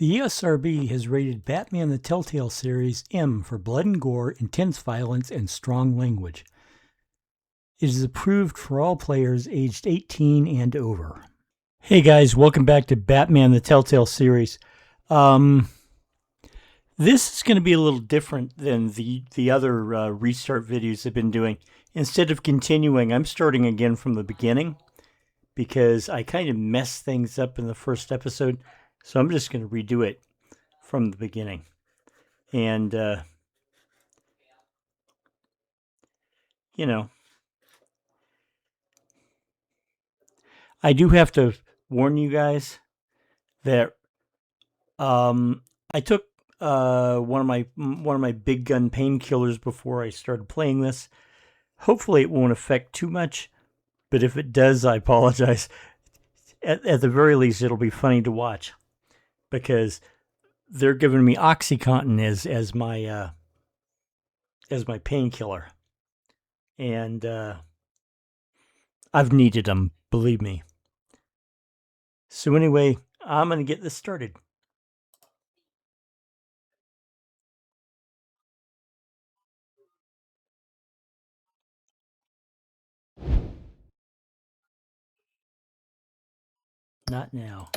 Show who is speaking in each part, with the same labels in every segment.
Speaker 1: The ESRB has rated Batman the Telltale Series M for blood and gore, intense violence, and strong language. It is approved for all players aged 18 and over. Hey guys, welcome back to Batman the Telltale Series. This is going to be a little different than the other restart videos I've been doing. Instead of continuing, I'm starting again from the beginning because I kind of messed things up in the first episode. So I'm just going to redo it from the beginning. And, I do have to warn you guys that I took one of my big gun painkillers before I started playing this. Hopefully it won't affect too much, but if it does, I apologize. At the very least, it'll be funny to watch because they're giving me OxyContin as my painkiller, and I've needed them, believe me. So anyway, I'm going to get this started. Not now.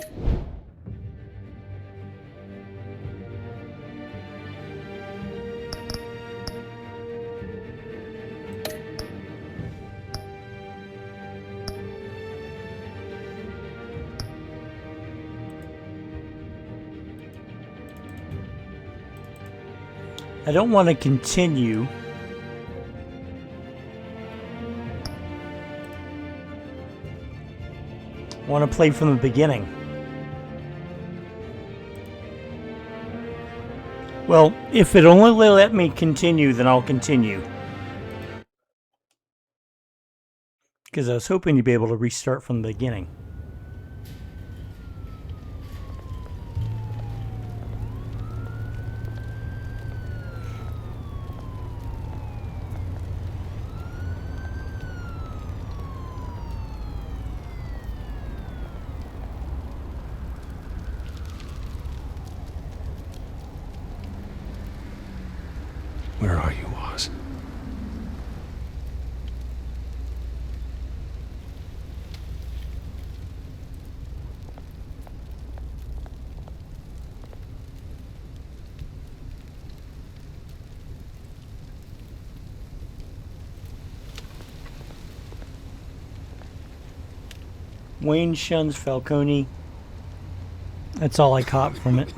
Speaker 1: I don't want to continue. I want to play from the beginning. Well, if it only let me continue, then I'll continue. Because I was hoping to be able to restart from the beginning.
Speaker 2: Where are you, Oz?
Speaker 1: Wayne shuns Falcone. That's all I caught from it.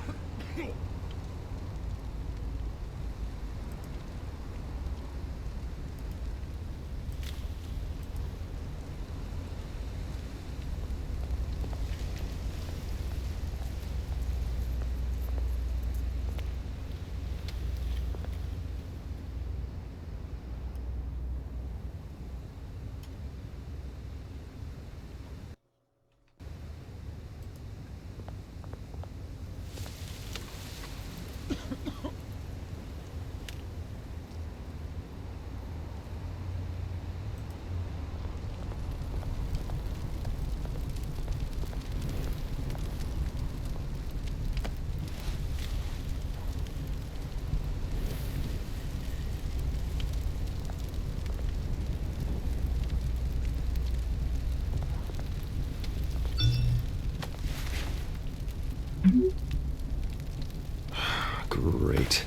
Speaker 2: Great.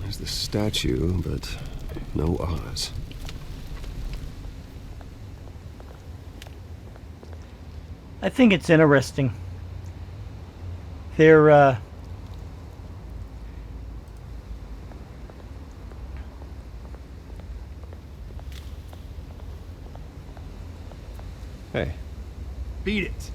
Speaker 2: There's the statue, but no Oz.
Speaker 1: I think it's interesting. They're
Speaker 2: Hey.
Speaker 3: Beat it.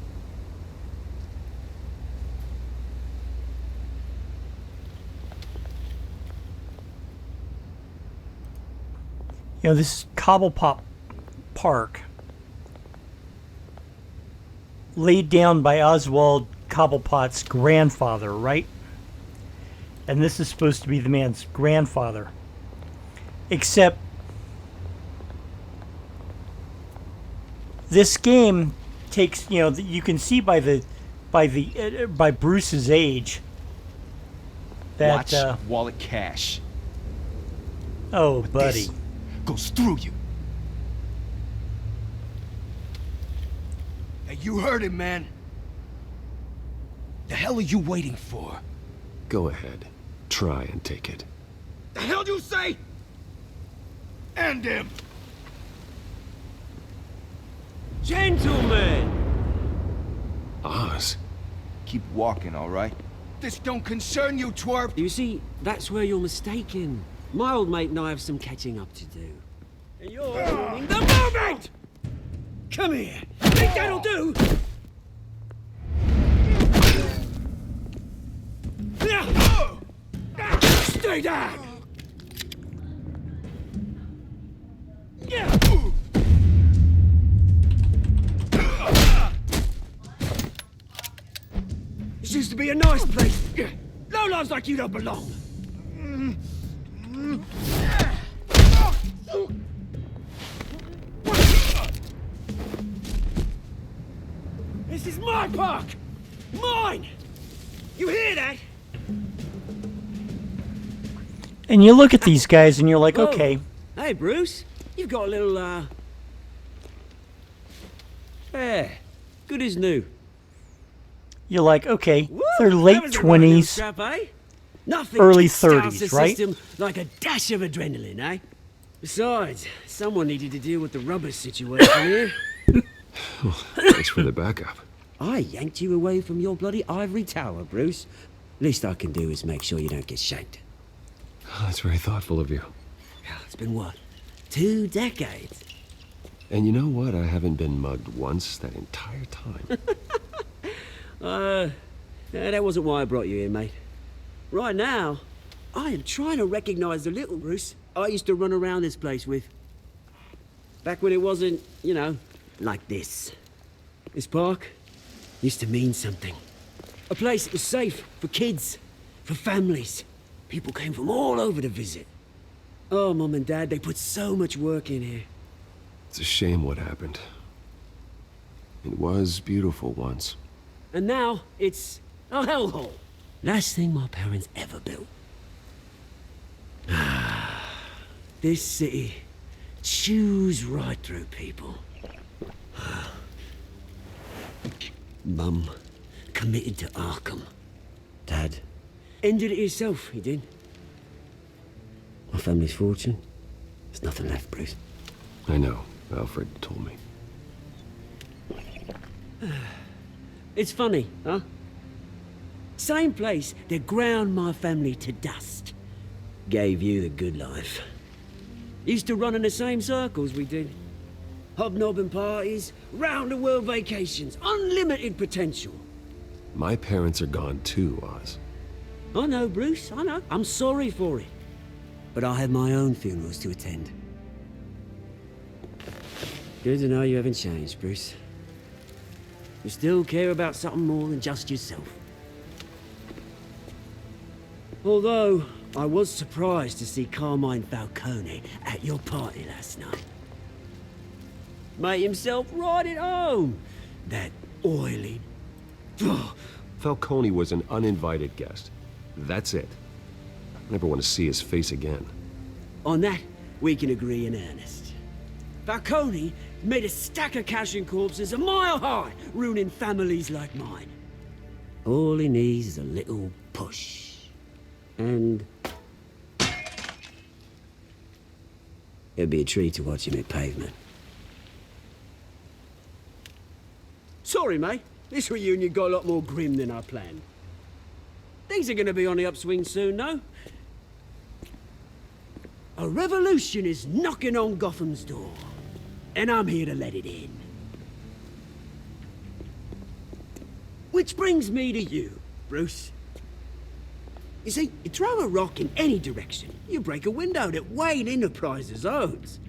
Speaker 1: This Cobblepot Park, laid down by Oswald Cobblepot's grandfather, right? And this is supposed to be the man's grandfather. Except this game takes, you can see by the by Bruce's age. That
Speaker 3: Watch wallet cash.
Speaker 1: oh,
Speaker 3: But
Speaker 1: buddy.
Speaker 3: this goes through you. Hey, you heard it, man. The hell are you waiting for?
Speaker 2: Go ahead. Try and take it.
Speaker 3: The hell you say? End him.
Speaker 4: Gentlemen!
Speaker 2: Oz.
Speaker 3: Keep walking, all right? This don't concern you, twerp.
Speaker 4: You see, that's where you're mistaken. My old mate and I have some catching up to do. And you're ruining the moment! Come here. Think that'll do? Stay down! This used to be a nice place. Lowlifes like you don't belong. This is my park! Mine! You hear that?
Speaker 1: And you look at these guys and you're like,
Speaker 4: Whoa.
Speaker 1: okay,
Speaker 4: Hey, Bruce. You've got a little, Yeah, good as new.
Speaker 1: you're like, okay,
Speaker 4: Woo,
Speaker 1: they're
Speaker 4: that
Speaker 1: late
Speaker 4: was a right little
Speaker 1: 20s.
Speaker 4: scrap, eh? Nothing
Speaker 1: early
Speaker 4: kickstarts
Speaker 1: 30s,
Speaker 4: the
Speaker 1: right?
Speaker 4: system like a dash of adrenaline, eh? Besides, someone needed to deal with the rubber situation here.
Speaker 2: Thanks for the backup.
Speaker 4: I yanked you away from your bloody ivory tower, Bruce. Least I can do is make sure you don't get shanked.
Speaker 2: Oh, that's very thoughtful of you.
Speaker 4: It's been what? 2 decades?
Speaker 2: And you know what? I haven't been mugged once that entire time.
Speaker 4: That wasn't why I brought you here, mate. Right now, I am trying to recognize the little Bruce I used to run around this place with. Back when it wasn't, you know, like this. This park used to mean something. A place that was safe for kids, for families. People came from all over to visit. Oh, Mum and Dad, they put so much work in here.
Speaker 2: It's a shame what happened. It was beautiful once.
Speaker 4: And now, it's a hellhole. Last thing my parents ever built. This city chews right through people. Mum committed to Arkham. Dad ended it himself, he did. My family's fortune, there's nothing left, Bruce.
Speaker 2: I know. Alfred told me.
Speaker 4: It's funny, huh? Same place that ground my family to dust. Gave you the good life. Used to run in the same circles we did. Hobnobbing parties, round-the-world vacations, unlimited potential.
Speaker 2: My parents are gone too, Oz.
Speaker 4: I know, Bruce, I know. I'm sorry for it. But I have my own funerals to attend. Good to know you haven't changed, Bruce. You still care about something more than just yourself. Although, I was surprised to see Carmine Falcone at your party last night. Made himself right at home. That oily...
Speaker 2: Falcone was an uninvited guest. That's it. Never want to see his face again.
Speaker 4: On that, we can agree in earnest. Falcone made a stack of cash and corpses a mile high, ruining families like mine. All he needs is a little push. And... it'd be a treat to watch him hit pavement. Sorry, mate. This reunion got a lot more grim than I planned. Things are gonna be on the upswing soon, no? A revolution is knocking on Gotham's door. And I'm here to let it in. Which brings me to you, Bruce. You see, you throw a rock in any direction, you break a window that Wayne Enterprises owns.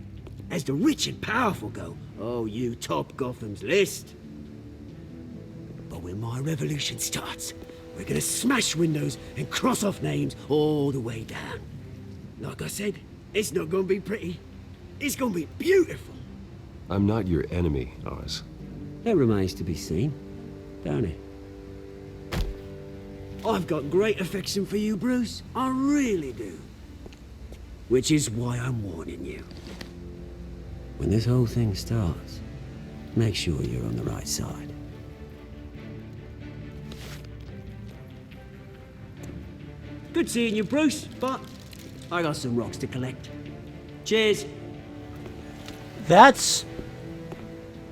Speaker 4: As the rich and powerful go, oh, you top Gotham's list. But when my revolution starts, we're gonna smash windows and cross off names all the way down. Like I said, it's not gonna be pretty. It's gonna be beautiful.
Speaker 2: I'm not your enemy, Oz.
Speaker 4: That remains to be seen, don't it? I've got great affection for you, Bruce. I really do. Which is why I'm warning you. When this whole thing starts, make sure you're on the right side. Good seeing you, Bruce, but I got some rocks to collect. Cheers.
Speaker 1: That's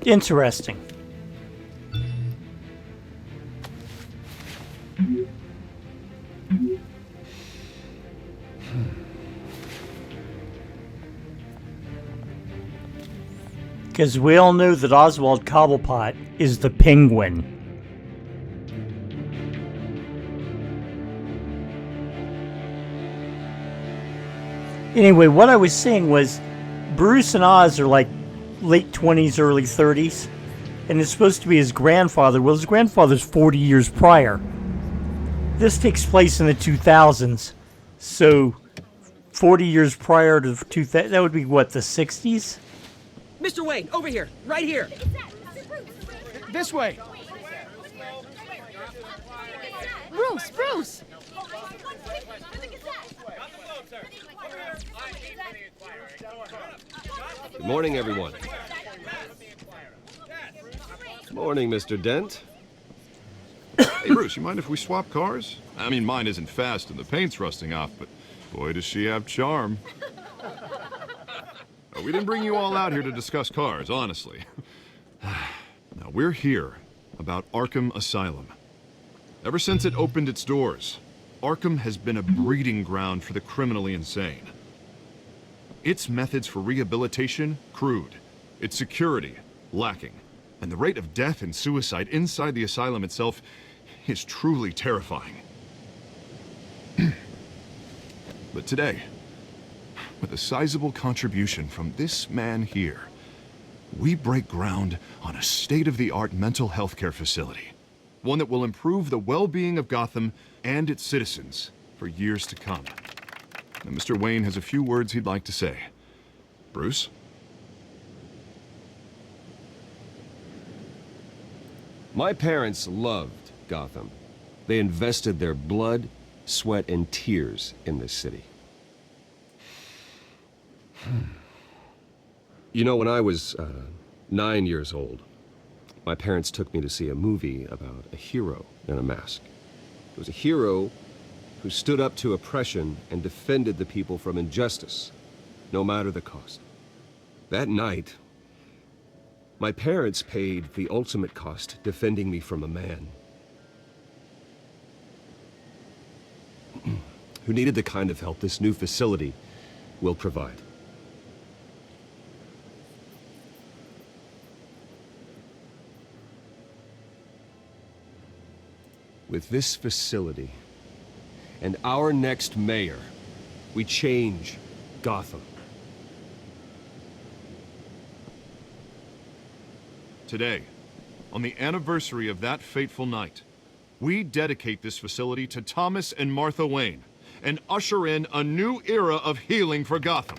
Speaker 1: interesting. Because we all know that Oswald Cobblepot is the Penguin. Anyway, what I was saying was Bruce and Oz are like late 20s, early 30s, and it's supposed to be his grandfather. Well, his grandfather's 40 years prior. This takes place in the 2000s, so 40 years prior to 2000, that would be what, the 60s?
Speaker 4: Mr. Wayne, over here, right here.
Speaker 3: This way.
Speaker 5: Bruce!
Speaker 2: Good morning, everyone. Morning, Mr. Dent.
Speaker 6: Hey, Bruce, you mind if we swap cars? I mean, mine isn't fast and the paint's rusting off, but boy, does she have charm. We didn't bring you all out here to discuss cars, honestly. Now, we're here about Arkham Asylum. Ever since it opened its doors, Arkham has been a breeding ground for the criminally insane. Its methods for rehabilitation, crude. Its security, lacking. And the rate of death and suicide inside the asylum itself is truly terrifying. But today, with a sizable contribution from this man here, we break ground on a state-of-the-art mental health care facility. One that will improve the well-being of Gotham and its citizens for years to come. And Mr. Wayne has a few words he'd like to say. Bruce?
Speaker 2: My parents loved Gotham. They invested their blood, sweat, and tears in this city. You know, when I was 9 years old, my parents took me to see a movie about a hero in a mask. It was a hero who stood up to oppression and defended the people from injustice, no matter the cost. That night, my parents paid the ultimate cost defending me from a man who needed the kind of help this new facility will provide. With this facility and our next mayor, we change Gotham.
Speaker 6: Today, on the anniversary of that fateful night, we dedicate this facility to Thomas and Martha Wayne and usher in a new era of healing for Gotham.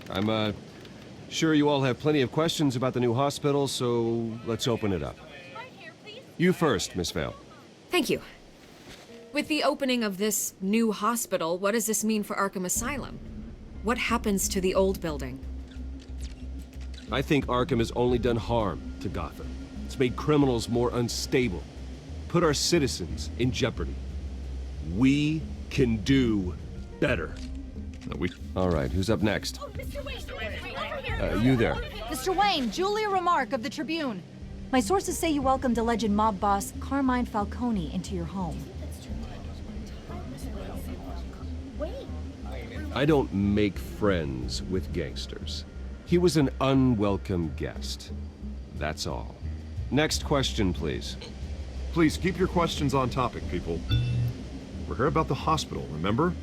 Speaker 2: I'm sure you all have plenty of questions about the new hospital, so let's open it up. You first, Miss Vale.
Speaker 5: Thank you. With the opening of this new hospital, what does this mean for Arkham Asylum? What happens to the old building?
Speaker 2: I think Arkham has only done harm to Gotham. It's made criminals more unstable, put our citizens in jeopardy. We can do better. All right, who's up next?
Speaker 7: Oh, Mr. Wayne!
Speaker 2: You there.
Speaker 7: Mr. Wayne, Julia Remark of the Tribune. My sources say you welcomed alleged mob boss Carmine Falcone into your home.
Speaker 2: I don't make friends with gangsters. He was an unwelcome guest. That's all. Next question, please.
Speaker 6: Please keep your questions on topic, people. We're here about the hospital, remember?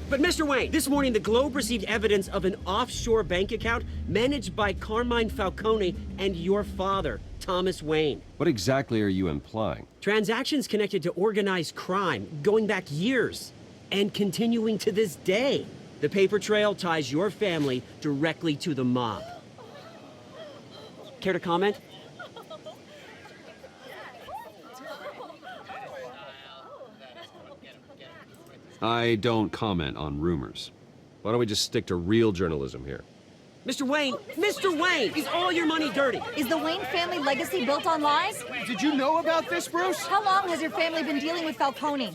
Speaker 4: But Mr. Wayne, this morning the Globe received evidence of an offshore bank account managed by Carmine Falcone and your father, Thomas Wayne.
Speaker 2: What exactly are you implying?
Speaker 4: Transactions connected to organized crime going back years and continuing to this day. The paper trail ties your family directly to the mob. Care to comment?
Speaker 2: I don't comment on rumors. Why don't we just stick to real journalism here?
Speaker 4: Mr. Wayne, is all your money dirty?
Speaker 7: Is the Wayne family legacy built on lies?
Speaker 3: Did you know about this, Bruce?
Speaker 7: How long has your family been dealing with Falcone?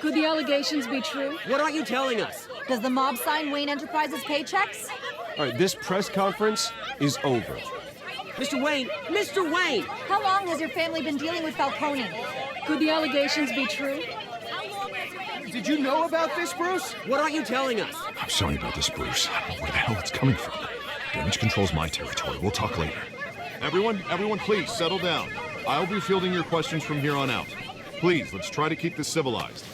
Speaker 5: Could the allegations be true?
Speaker 4: What aren't you telling us?
Speaker 7: Does the mob sign Wayne Enterprises paychecks?
Speaker 2: All right, this press conference is over.
Speaker 4: Mr. Wayne!
Speaker 7: How long has your family been dealing with Falcone?
Speaker 5: Could the allegations be true?
Speaker 3: Did you know about this, Bruce?
Speaker 4: What aren't you telling us?
Speaker 6: I'm sorry about this, Bruce. I don't know where the hell it's coming from. Damage control's my territory. We'll talk later. Everyone, please settle down. I'll be fielding your questions from here on out. Please, let's try to keep this civilized.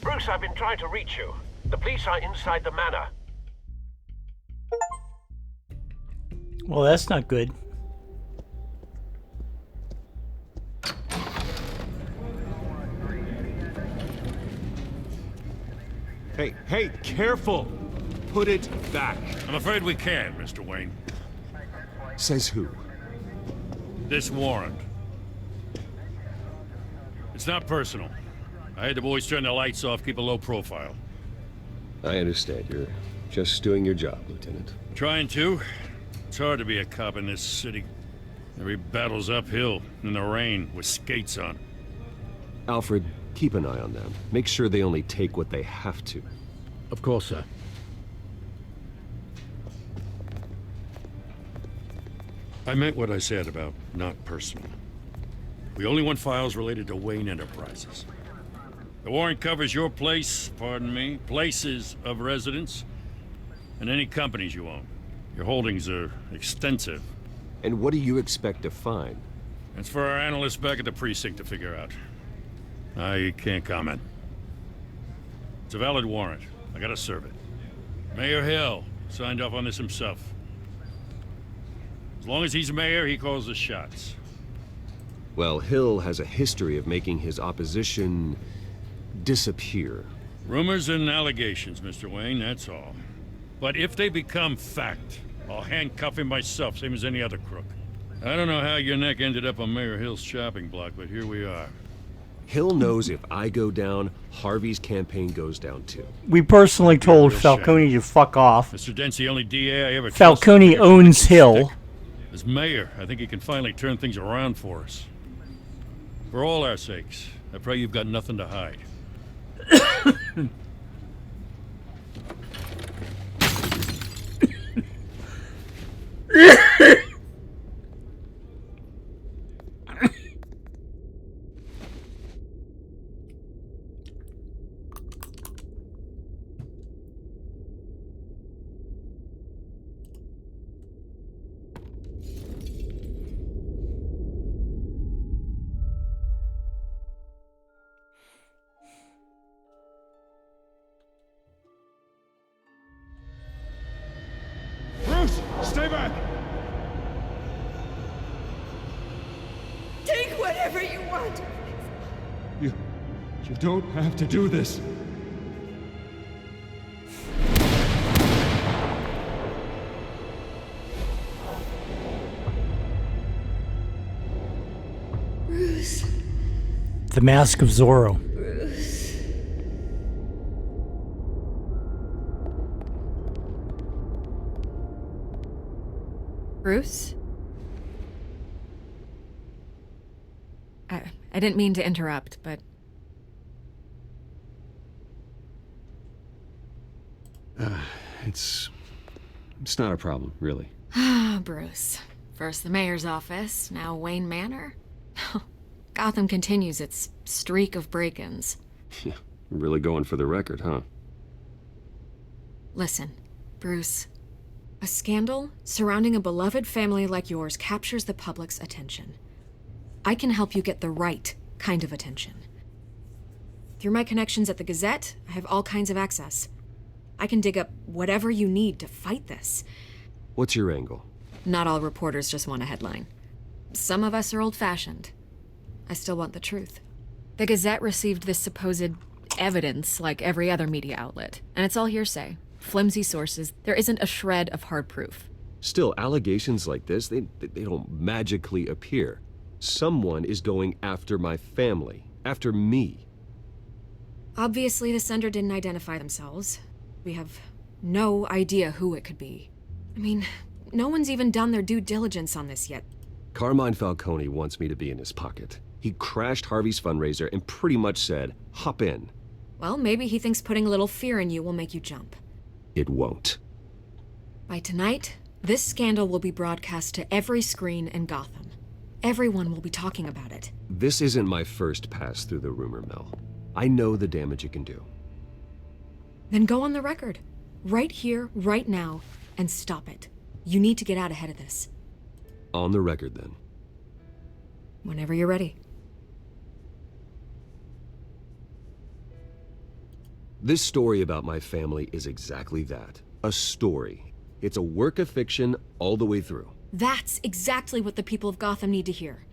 Speaker 8: Bruce, I've been trying to reach you. The police are inside the manor.
Speaker 1: Well, that's not good.
Speaker 2: Hey, careful! Put it back.
Speaker 9: I'm afraid we can't, Mr. Wayne.
Speaker 2: Says who?
Speaker 9: This warrant. It's not personal. I had the boys turn the lights off, keep a low profile.
Speaker 2: I understand. You're just doing your job, Lieutenant.
Speaker 9: Trying to. It's hard to be a cop in this city. Every battle's uphill, in the rain, with skates on.
Speaker 2: Alfred, keep an eye on them. Make sure they only take what they have to.
Speaker 10: Of course, sir.
Speaker 9: I meant what I said about not personal. We only want files related to Wayne Enterprises. The warrant covers your place, pardon me, places of residence, and any companies you own. Your holdings are extensive.
Speaker 2: And what do you expect to find?
Speaker 9: It's for our analysts back at the precinct to figure out. I can't comment. It's a valid warrant. I gotta serve it. Mayor Hill signed off on this himself. As long as he's mayor, he calls the shots.
Speaker 2: Well, Hill has a history of making his opposition disappear.
Speaker 9: Rumors and allegations, Mr. Wayne, that's all. But if they become fact, I'll handcuff him myself, same as any other crook. I don't know how your neck ended up on Mayor Hill's chopping block, but here we are.
Speaker 2: Hill knows if I go down, Harvey's campaign goes down too.
Speaker 1: We personally told Falcone to fuck off.
Speaker 9: Mr. Dent's the only DA I ever trusted.
Speaker 1: Falcone owns Hill.
Speaker 9: As mayor, I think he can finally turn things around for us. For all our sakes, I pray you've got nothing to hide.
Speaker 3: Bruce, stay back!
Speaker 11: Take whatever you want.
Speaker 3: You don't have to do this.
Speaker 11: Bruce.
Speaker 1: The Mask of Zorro.
Speaker 11: Bruce.
Speaker 5: Bruce? I didn't mean to interrupt, but...
Speaker 2: It's not a problem, really.
Speaker 5: Ah, Bruce. First the mayor's office, now Wayne Manor. Gotham continues its streak of break-ins.
Speaker 2: Yeah, really going for the record, huh?
Speaker 5: Listen, Bruce. A scandal surrounding a beloved family like yours captures the public's attention. I can help you get the right kind of attention. Through my connections at the Gazette, I have all kinds of access. I can dig up whatever you need to fight this.
Speaker 2: What's your angle?
Speaker 5: Not all reporters just want a headline. Some of us are old-fashioned. I still want the truth. The Gazette received this supposed evidence like every other media outlet. And it's all hearsay. Flimsy sources. There isn't a shred of hard proof.
Speaker 2: Still, allegations like this, they don't magically appear. Someone is going after my family, after me.
Speaker 5: Obviously, the sender didn't identify themselves. We have no idea who it could be. I mean, no one's even done their due diligence on this yet.
Speaker 2: Carmine Falcone wants me to be in his pocket. He crashed Harvey's fundraiser and pretty much said, hop in.
Speaker 5: Well, maybe he thinks putting a little fear in you will make you jump.
Speaker 2: It won't.
Speaker 5: By tonight, this scandal will be broadcast to every screen in Gotham. Everyone will be talking about it.
Speaker 2: This isn't my first pass through the rumor mill. I know the damage it can do.
Speaker 5: Then go on the record. Right here, right now, and stop it. You need to get out ahead of this.
Speaker 2: On the record, then.
Speaker 5: Whenever you're ready.
Speaker 2: This story about my family is exactly that. A story. It's a work of fiction all the way through.
Speaker 5: That's exactly what the people of Gotham need to hear.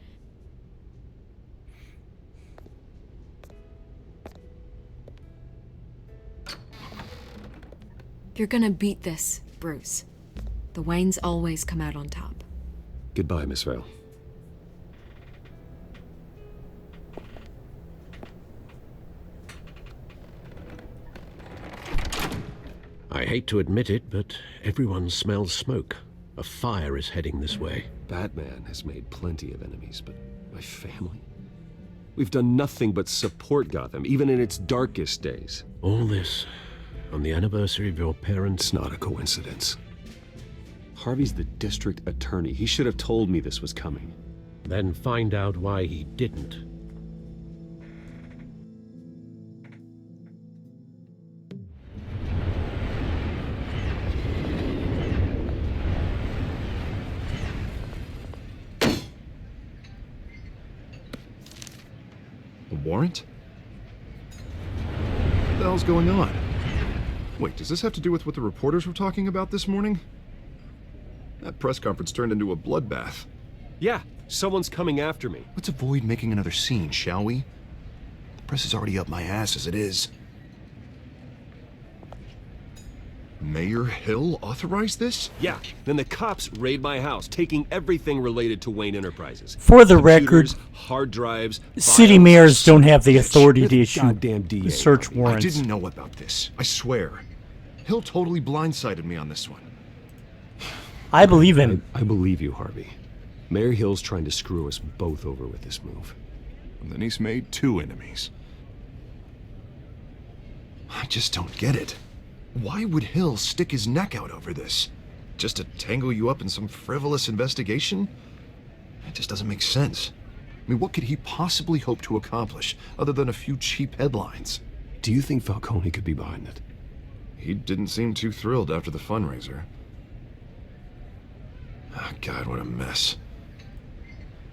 Speaker 5: You're gonna beat this, Bruce. The Waynes always come out on top.
Speaker 2: Goodbye, Miss Vale.
Speaker 10: I hate to admit it, but everyone smells smoke. A fire is heading this way.
Speaker 2: Batman has made plenty of enemies, but my family? We've done nothing but support Gotham, even in its darkest days.
Speaker 10: All this on the anniversary of your parents'...
Speaker 2: It's not a coincidence. Harvey's the district attorney. He should have told me this was coming.
Speaker 10: Then find out why he didn't.
Speaker 6: A warrant? What the hell's going on? Wait, does this have to do with what the reporters were talking about this morning? That press conference turned into a bloodbath.
Speaker 2: Yeah, someone's coming after me.
Speaker 6: Let's avoid making another scene, shall we? The press is already up my ass as it is. Mayor Hill authorized this?
Speaker 2: Yeah, then the cops raid my house, taking everything related to Wayne Enterprises.
Speaker 1: For the
Speaker 2: Computers,
Speaker 1: record,
Speaker 2: hard drives,
Speaker 1: city
Speaker 2: files.
Speaker 1: mayors don't have the authority to
Speaker 2: You're the
Speaker 1: issue
Speaker 2: goddamn DA,
Speaker 1: search
Speaker 2: Harvey.
Speaker 1: warrants.
Speaker 6: I didn't know about this. I swear. Hill totally blindsided me on this one.
Speaker 1: I believe him.
Speaker 2: I believe you, Harvey. Mayor Hill's trying to screw us both over with this move.
Speaker 6: And then he's made two enemies. I just don't get it. Why would Hill stick his neck out over this? Just to tangle you up in some frivolous investigation? It just doesn't make sense. I mean, what could he possibly hope to accomplish other than a few cheap headlines?
Speaker 2: Do you think Falcone could be behind it?
Speaker 6: He didn't seem too thrilled after the fundraiser. Oh, God, what a mess.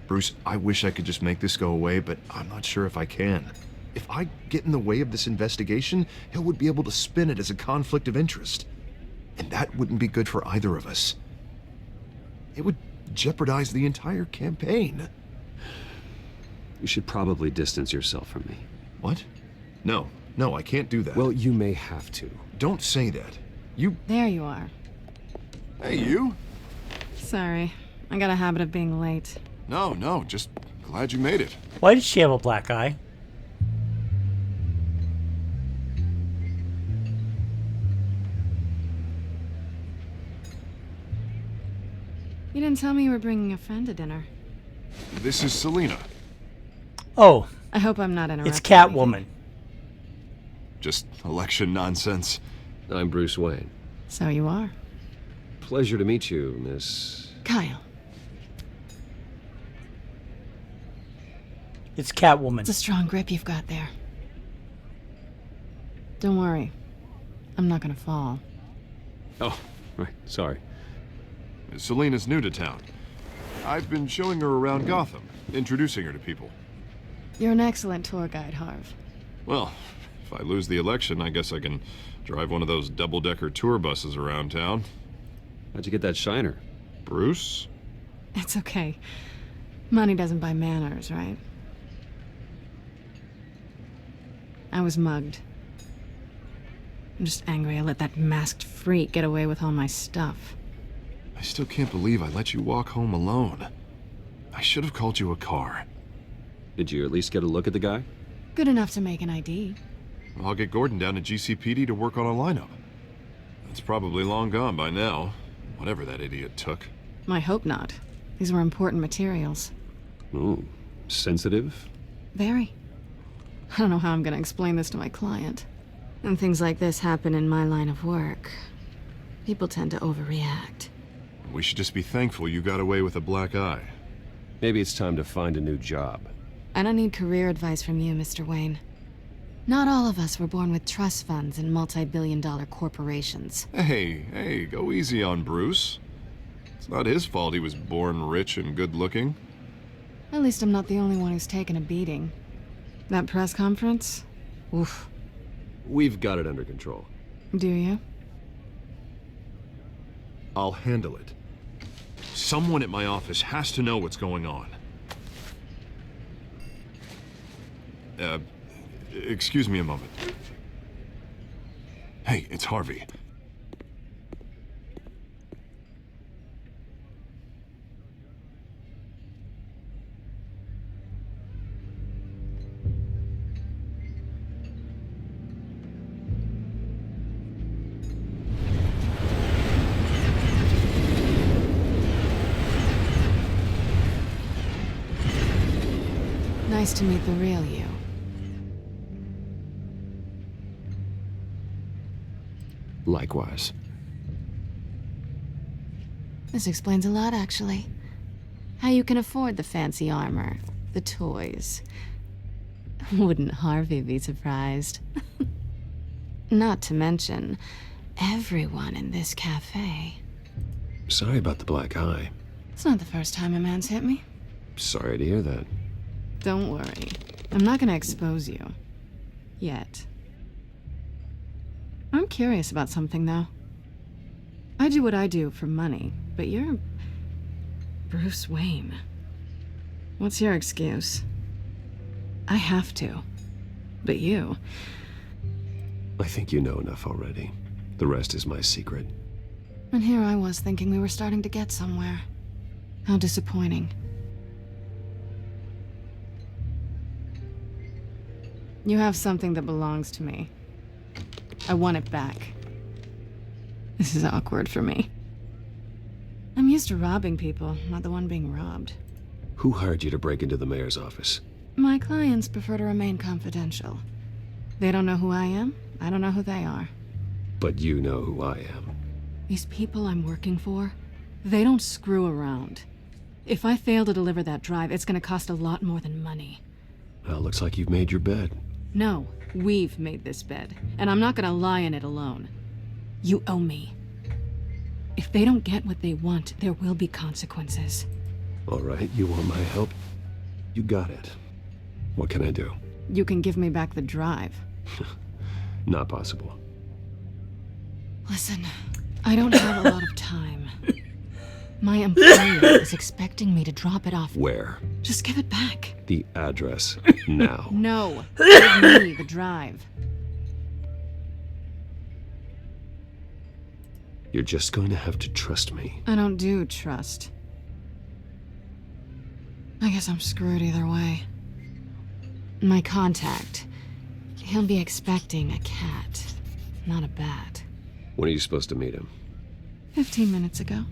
Speaker 6: Bruce, I wish I could just make this go away, but I'm not sure if I can. If I get in the way of this investigation, Hill would be able to spin it as a conflict of interest. And that wouldn't be good for either of us. It would jeopardize the entire campaign.
Speaker 2: You should probably distance yourself from me.
Speaker 6: What? No, I can't do that.
Speaker 2: Well, you may have to.
Speaker 6: Don't say that. You...
Speaker 12: There you are.
Speaker 6: Hey, you?
Speaker 12: Sorry. I got a habit of being late.
Speaker 6: No, just glad you made it.
Speaker 1: Why does she have a black eye?
Speaker 12: You didn't tell me you were bringing a friend to dinner.
Speaker 6: This is Selina.
Speaker 1: Oh,
Speaker 12: I hope I'm not interrupting.
Speaker 1: it's Catwoman.
Speaker 6: Just election nonsense.
Speaker 2: I'm Bruce Wayne.
Speaker 12: So you are.
Speaker 2: Pleasure to meet you, Miss...
Speaker 12: Kyle.
Speaker 1: It's Catwoman.
Speaker 12: It's a strong grip you've got there. Don't worry. I'm not gonna fall.
Speaker 2: Oh, right, sorry.
Speaker 6: Selina's new to town. I've been showing her around Gotham, introducing her to people.
Speaker 12: You're an excellent tour guide, Harv.
Speaker 6: Well, if I lose the election, I guess I can drive one of those double-decker tour buses around town.
Speaker 2: How'd you get that shiner?
Speaker 6: Bruce?
Speaker 12: It's okay. Money doesn't buy manners, right? I was mugged. I'm just angry I let that masked freak get away with all my stuff.
Speaker 6: I still can't believe I let you walk home alone. I should have called you a car.
Speaker 2: Did you at least get a look at the guy?
Speaker 12: Good enough to make an ID.
Speaker 6: I'll get Gordon down to GCPD to work on a lineup. It's probably long gone by now, whatever that idiot took.
Speaker 12: I hope not. These were important materials.
Speaker 2: Ooh, sensitive?
Speaker 12: Very. I don't know how I'm gonna explain this to my client. When things like this happen in my line of work, people tend to overreact.
Speaker 6: We should just be thankful you got away with a black eye.
Speaker 2: Maybe it's time to find a new job.
Speaker 12: I don't need career advice from you, Mr. Wayne. Not all of us were born with trust funds and multi-billion-dollar corporations.
Speaker 6: Hey, go easy on Bruce. It's not his fault he was born rich and good-looking.
Speaker 12: At least I'm not the only one who's taken a beating. That press conference? Oof.
Speaker 2: We've got it under control.
Speaker 12: Do you?
Speaker 6: I'll handle it. Someone at my office has to know what's going on. Excuse me a moment. Hey, it's Harvey.
Speaker 12: Nice to meet the real you.
Speaker 2: Likewise.
Speaker 12: This explains a lot, actually. How you can afford the fancy armor, the toys. Wouldn't Harvey be surprised? Not to mention, everyone in this cafe.
Speaker 2: Sorry about the black eye.
Speaker 12: It's not the first time a man's hit me.
Speaker 2: Sorry to hear that.
Speaker 12: Don't worry. I'm not gonna expose you. Yet. I'm curious about something, though. I do what I do for money, but you're... Bruce Wayne. What's your excuse? I have to. But you...
Speaker 2: I think you know enough already. The rest is my secret.
Speaker 12: And here I was thinking we were starting to get somewhere. How disappointing. You have something that belongs to me. I want it back. This is awkward for me. I'm used to robbing people, not the one being robbed.
Speaker 2: Who hired you to break into the mayor's office?
Speaker 12: My clients prefer to remain confidential. They don't know who I am, I don't know who they are.
Speaker 2: But you know who I am.
Speaker 12: These people I'm working for, they don't screw around. If I fail to deliver that drive, it's gonna cost a lot more than money.
Speaker 2: Well, looks like you've made your bed.
Speaker 12: No, we've made this bed, and I'm not gonna lie in it alone. You owe me. If they don't get what they want, there will be consequences.
Speaker 2: All right, you want my help? You got it. What can I do?
Speaker 12: You can give me back the drive.
Speaker 2: Not possible.
Speaker 12: Listen, I don't have a lot of time. My employer is expecting me to drop it off.
Speaker 2: Where?
Speaker 12: Just give it back.
Speaker 2: The address, now.
Speaker 12: No, give me the drive.
Speaker 2: You're just going to have to trust me.
Speaker 12: I don't do trust. I guess I'm screwed either way. My contact, he'll be expecting a cat, not a bat.
Speaker 2: When are you supposed to meet him?
Speaker 12: 15 minutes ago.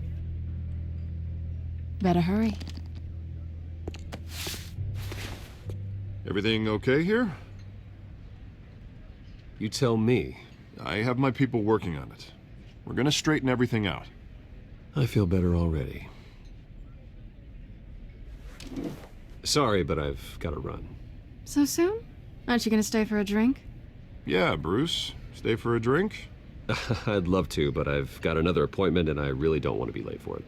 Speaker 12: Better hurry.
Speaker 6: Everything okay here?
Speaker 2: You tell me.
Speaker 6: I have my people working on it. We're gonna straighten everything out.
Speaker 2: I feel better already. Sorry, but I've got to run.
Speaker 12: So soon? Aren't you gonna stay for a drink?
Speaker 6: Yeah, Bruce. Stay for a drink?
Speaker 2: I'd love to, but I've got another appointment and I really don't want to be late for it.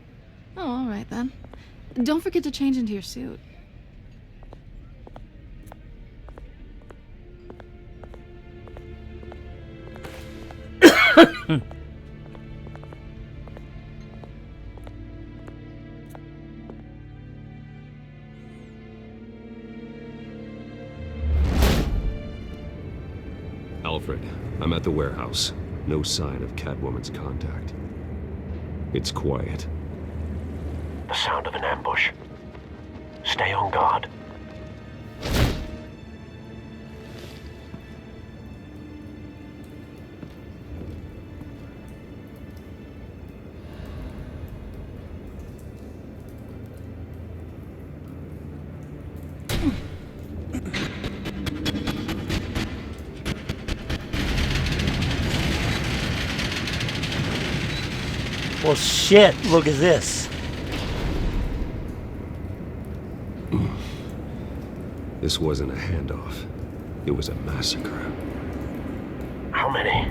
Speaker 12: Oh, all right then. Don't forget to change into your suit.
Speaker 2: Alfred, I'm at the warehouse. No sign of Catwoman's contact. It's quiet.
Speaker 8: The sound of an ambush. Stay on guard.
Speaker 1: Well, shit, look at this.
Speaker 2: This wasn't a handoff. It was a massacre.
Speaker 8: How many?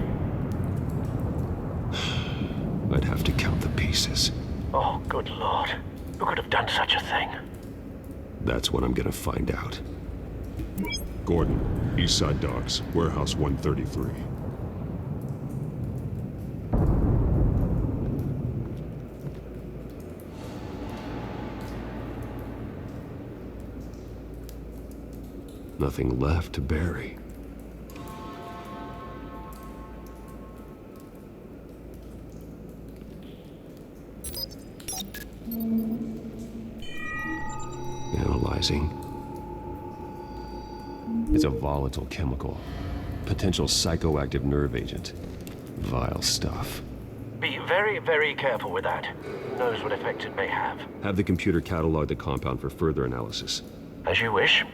Speaker 2: I'd have to count the pieces.
Speaker 8: Oh, good lord. Who could have done such a thing?
Speaker 2: That's what I'm gonna find out.
Speaker 13: Gordon, Eastside Docks, Warehouse 133.
Speaker 2: Nothing left to bury. Analyzing. It's a volatile chemical. Potential psychoactive nerve agent. Vile stuff.
Speaker 8: Be very, very careful with that. Who knows what effect it may have.
Speaker 2: Have the computer catalog the compound for further analysis.
Speaker 8: As you wish.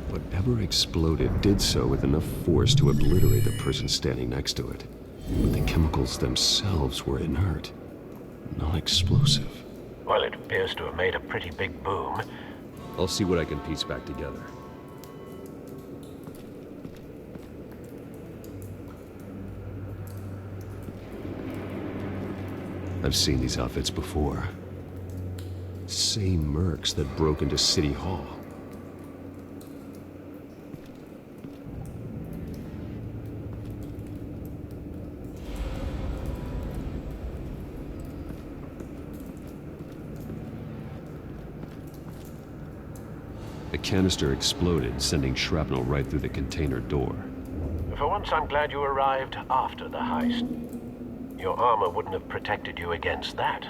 Speaker 2: Whatever exploded did so with enough force to obliterate the person standing next to it. But the chemicals themselves were inert, non-explosive.
Speaker 8: Well, it appears to have made a pretty big boom.
Speaker 2: I'll see what I can piece back together. I've seen these outfits before. Same mercs that broke into City Hall. The canister exploded, sending shrapnel right through the container door.
Speaker 8: For once, I'm glad you arrived after the heist. Your armor wouldn't have protected you against that.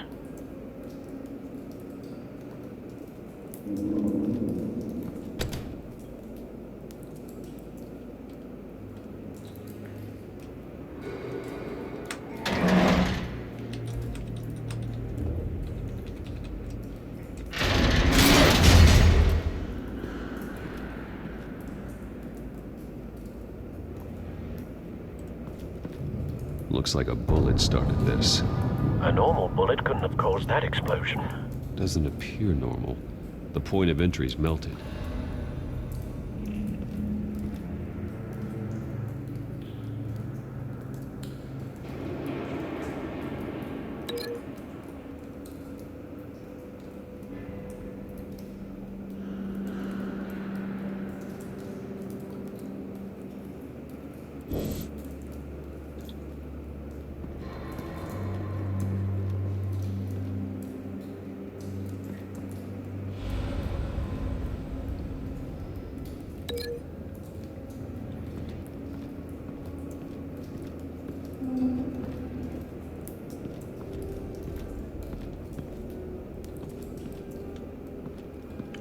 Speaker 2: Looks like a bullet started this.
Speaker 8: A normal bullet couldn't have caused that explosion.
Speaker 2: Doesn't appear normal. The point of entry's melted.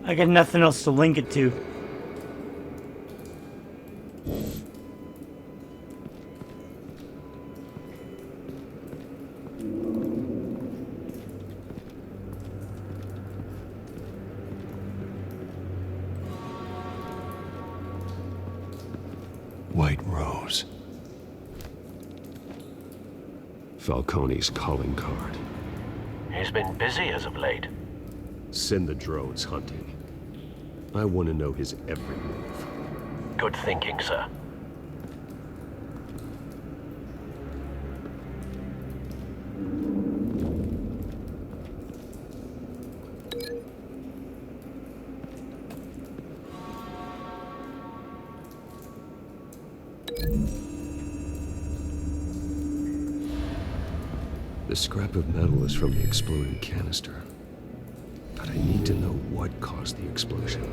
Speaker 1: I got nothing else to link it to.
Speaker 2: White Rose. Falcone's calling card.
Speaker 8: He's been busy as of late.
Speaker 2: Send the drones hunting. I want to know his every move.
Speaker 8: Good thinking, sir.
Speaker 2: The scrap of metal is from the exploded canister. But I need to know what caused the explosion.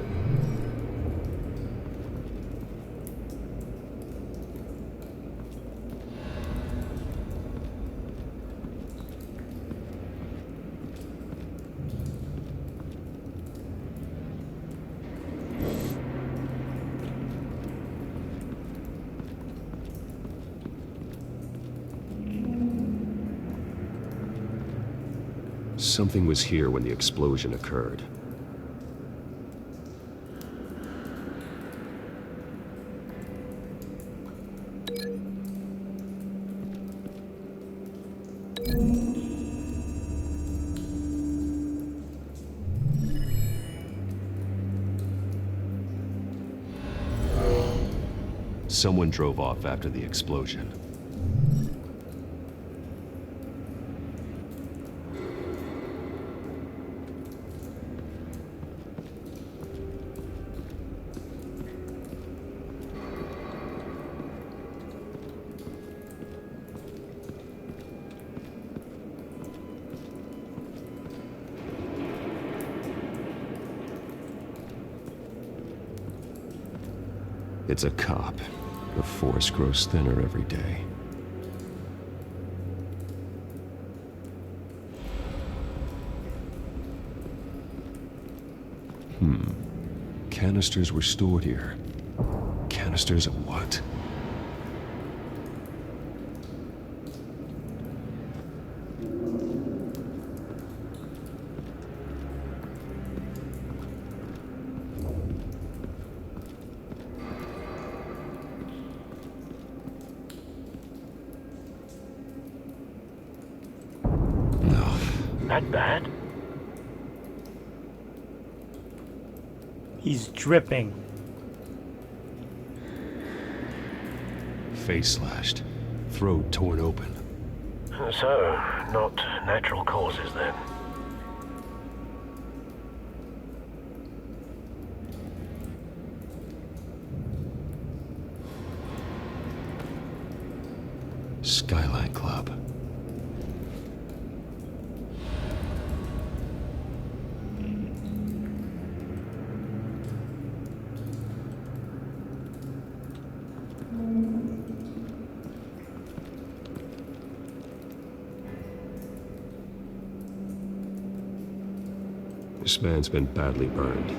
Speaker 2: Something was here when the explosion occurred. Someone drove off after the explosion. It's a cop. The force grows thinner every day. Canisters were stored here. Canisters of what?
Speaker 8: That bad?
Speaker 1: He's dripping.
Speaker 2: Face slashed. Throat torn open.
Speaker 8: So, not natural causes then.
Speaker 2: Skyline Club. This man's been badly burned,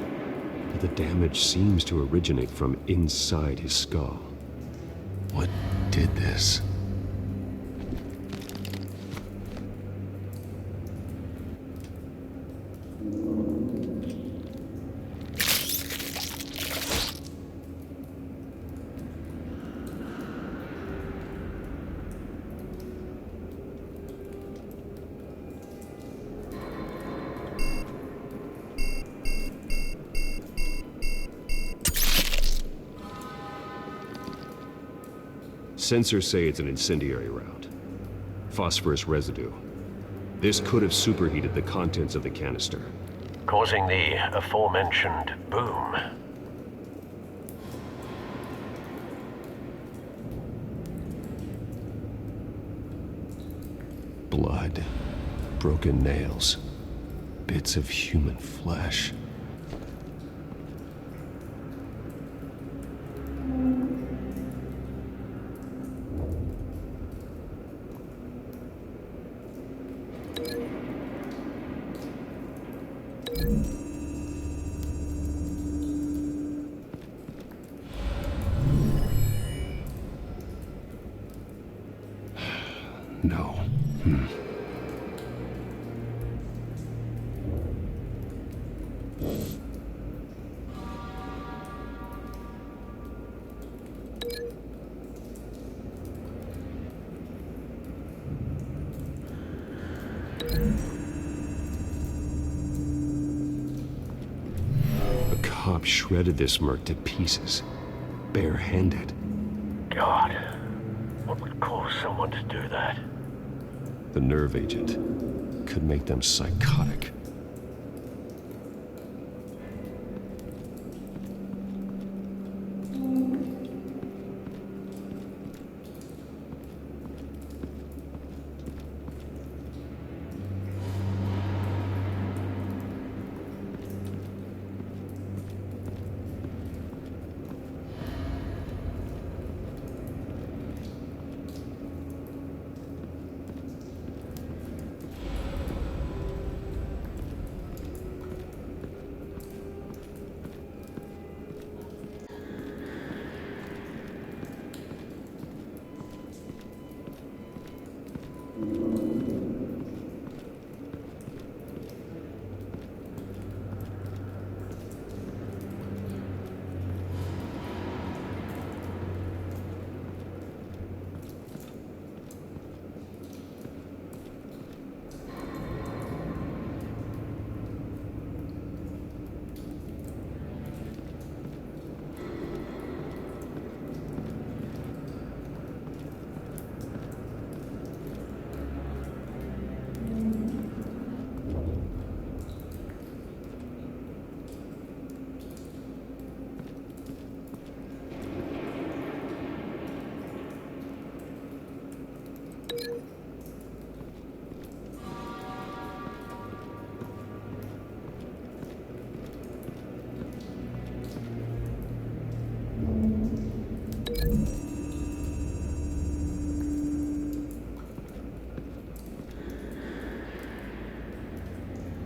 Speaker 2: but the damage seems to originate from inside his skull. What did this? Sensors say it's an incendiary round. Phosphorus residue. This could have superheated the contents of the canister,
Speaker 8: causing the aforementioned boom.
Speaker 2: Blood, broken nails, bits of human flesh. No. A cop shredded this merc to pieces, bare-handed.
Speaker 8: God, what would cause someone to do that?
Speaker 2: The nerve agent could make them psychotic.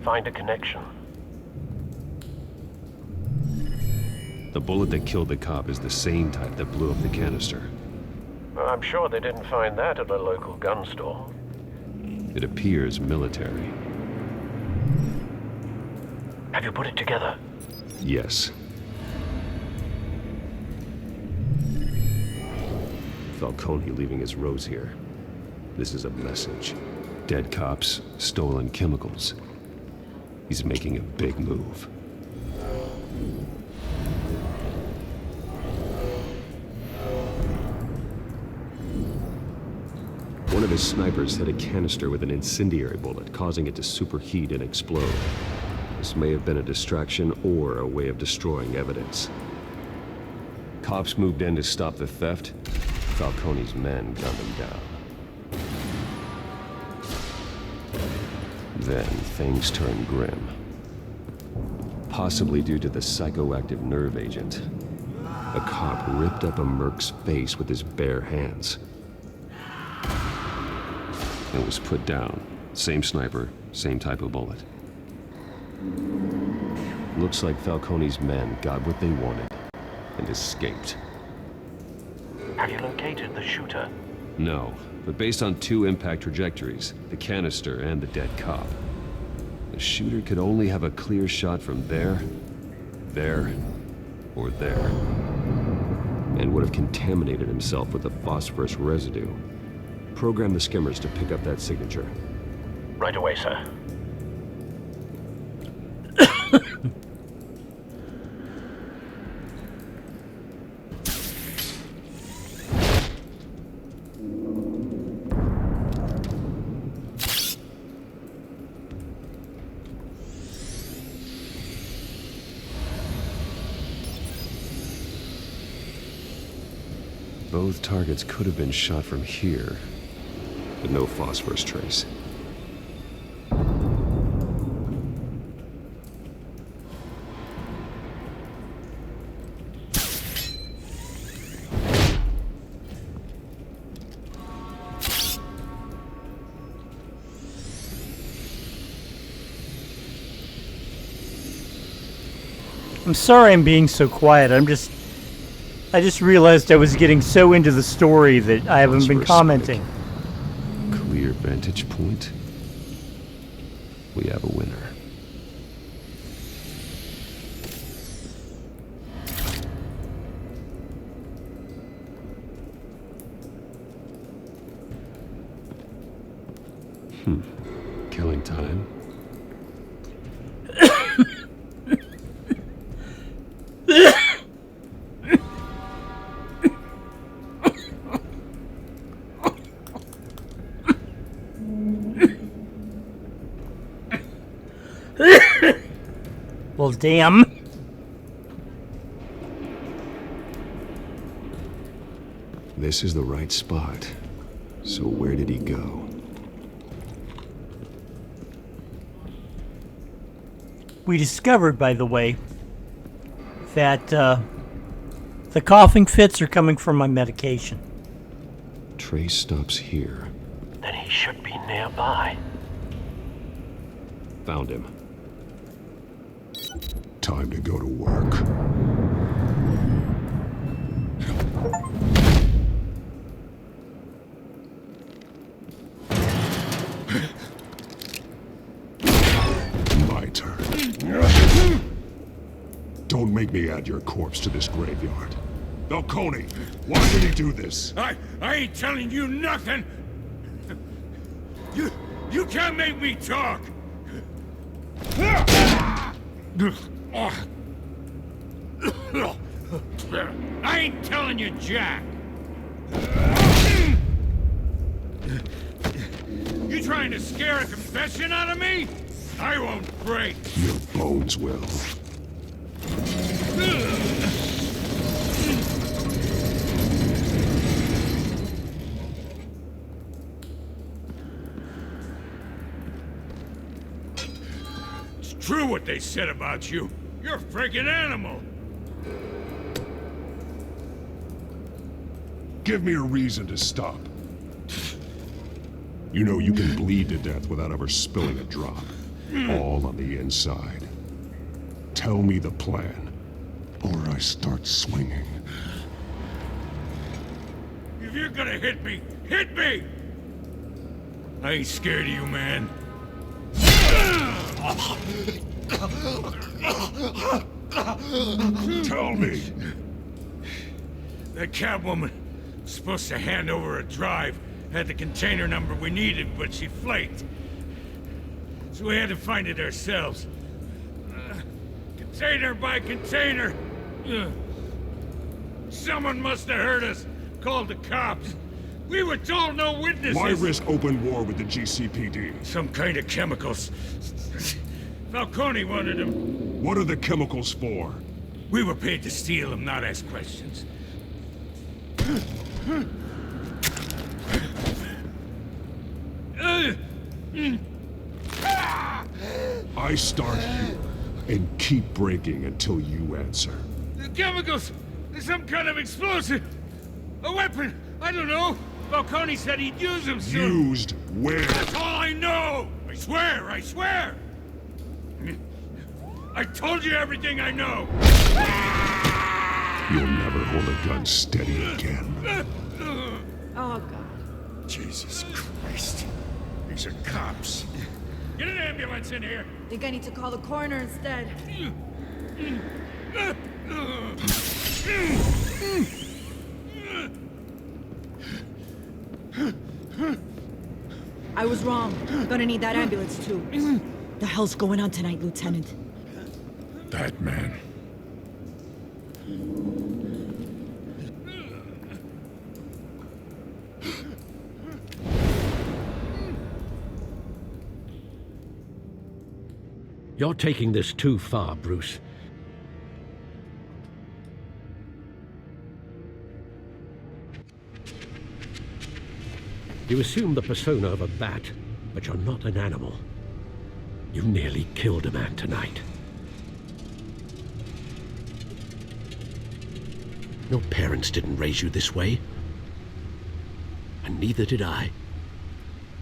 Speaker 8: find a connection.
Speaker 2: The bullet that killed the cop is the same type that blew up the canister.
Speaker 8: I'm sure they didn't find that at a local gun store.
Speaker 2: It appears military.
Speaker 8: Have you put it together?
Speaker 2: Yes. Falcone leaving his rose here. This is a message. Dead cops, stolen chemicals. He's making a big move. One of his snipers hit a canister with an incendiary bullet, causing it to superheat and explode. This may have been a distraction or a way of destroying evidence. Cops moved in to stop the theft. Falcone's men gunned him down. Then things turned grim. Possibly due to the psychoactive nerve agent. A cop ripped up a merc's face with his bare hands. It was put down. Same sniper, same type of bullet. Looks like Falcone's men got what they wanted and escaped.
Speaker 8: Have you located the shooter?
Speaker 2: No, but based on 2 impact trajectories, the canister and the dead cop, the shooter could only have a clear shot from there, or there, and would have contaminated himself with the phosphorus residue. Program the skimmers to pick up that signature.
Speaker 8: Right away, sir.
Speaker 2: Both targets could have been shot from here, but no phosphorus trace.
Speaker 1: I'm sorry I'm being so quiet. I just realized I was getting so into the story that I haven't been commenting.
Speaker 2: Clear vantage point. We have a winner. Killing time.
Speaker 1: Well, damn.
Speaker 2: This is the right spot. So where did he go?
Speaker 1: We discovered, by the way, that the coughing fits are coming from my medication.
Speaker 2: Trace stops here.
Speaker 8: Then he should be nearby.
Speaker 2: Found him.
Speaker 13: Time to go to work. My turn. Don't make me add your corpse to this graveyard. Falcone, why did he do this?
Speaker 9: I ain't telling you nothing! You can't make me talk! I ain't telling you jack! You trying to scare a confession out of me? I won't break!
Speaker 13: Your bones will.
Speaker 9: It's true what they said about you. You're a freaking animal!
Speaker 13: Give me a reason to stop. You know you can bleed to death without ever spilling a drop. All on the inside. Tell me the plan, or I start swinging.
Speaker 14: If you're gonna hit me, hit me! I ain't scared of you, man.
Speaker 13: Tell me!
Speaker 14: That Catwoman was supposed to hand over a drive, had the container number we needed, but she flaked. So we had to find it ourselves. Container by container. Someone must have heard us, called the cops. We were told no witnesses.
Speaker 13: Why risk open war with the GCPD?
Speaker 14: Some kind of chemicals. Falcone wanted them.
Speaker 13: What are the chemicals for?
Speaker 14: We were paid to steal them, not ask questions.
Speaker 13: I start here and keep breaking until you answer.
Speaker 14: The chemicals! There's some kind of explosive! A weapon! I don't know! Falcone said he'd use them soon!
Speaker 13: Used where?
Speaker 14: That's all I know! I swear, I swear! I told you everything I know!
Speaker 13: You'll never hold a gun steady again.
Speaker 7: Oh, God.
Speaker 14: Jesus Christ. These are cops. Get an ambulance in here!
Speaker 7: Think I need to call the coroner instead. I was wrong. Gonna need that ambulance, too. The hell's going on tonight, Lieutenant?
Speaker 14: Batman.
Speaker 10: You're taking this too far, Bruce. You assume the persona of a bat, but you're not an animal. You nearly killed a man tonight. Your parents didn't raise you this way. And neither did I.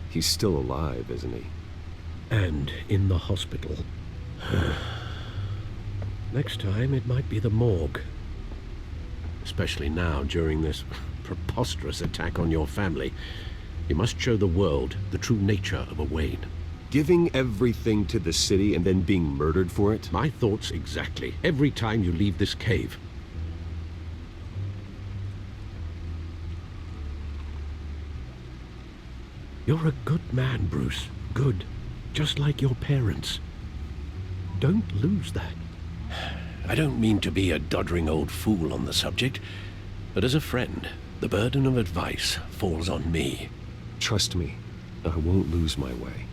Speaker 2: He's still alive, isn't he?
Speaker 10: And in the hospital. Next time, it might be the morgue. Especially now, during this preposterous attack on your family. You must show the world the true nature of a Wayne.
Speaker 2: Giving everything to the city and then being murdered for it?
Speaker 10: My thoughts exactly. Every time you leave this cave. You're a good man, Bruce. Good. Just like your parents. Don't lose that. I don't mean to be a doddering old fool on the subject, but as a friend, the burden of advice falls on me.
Speaker 2: Trust me, I won't lose my way.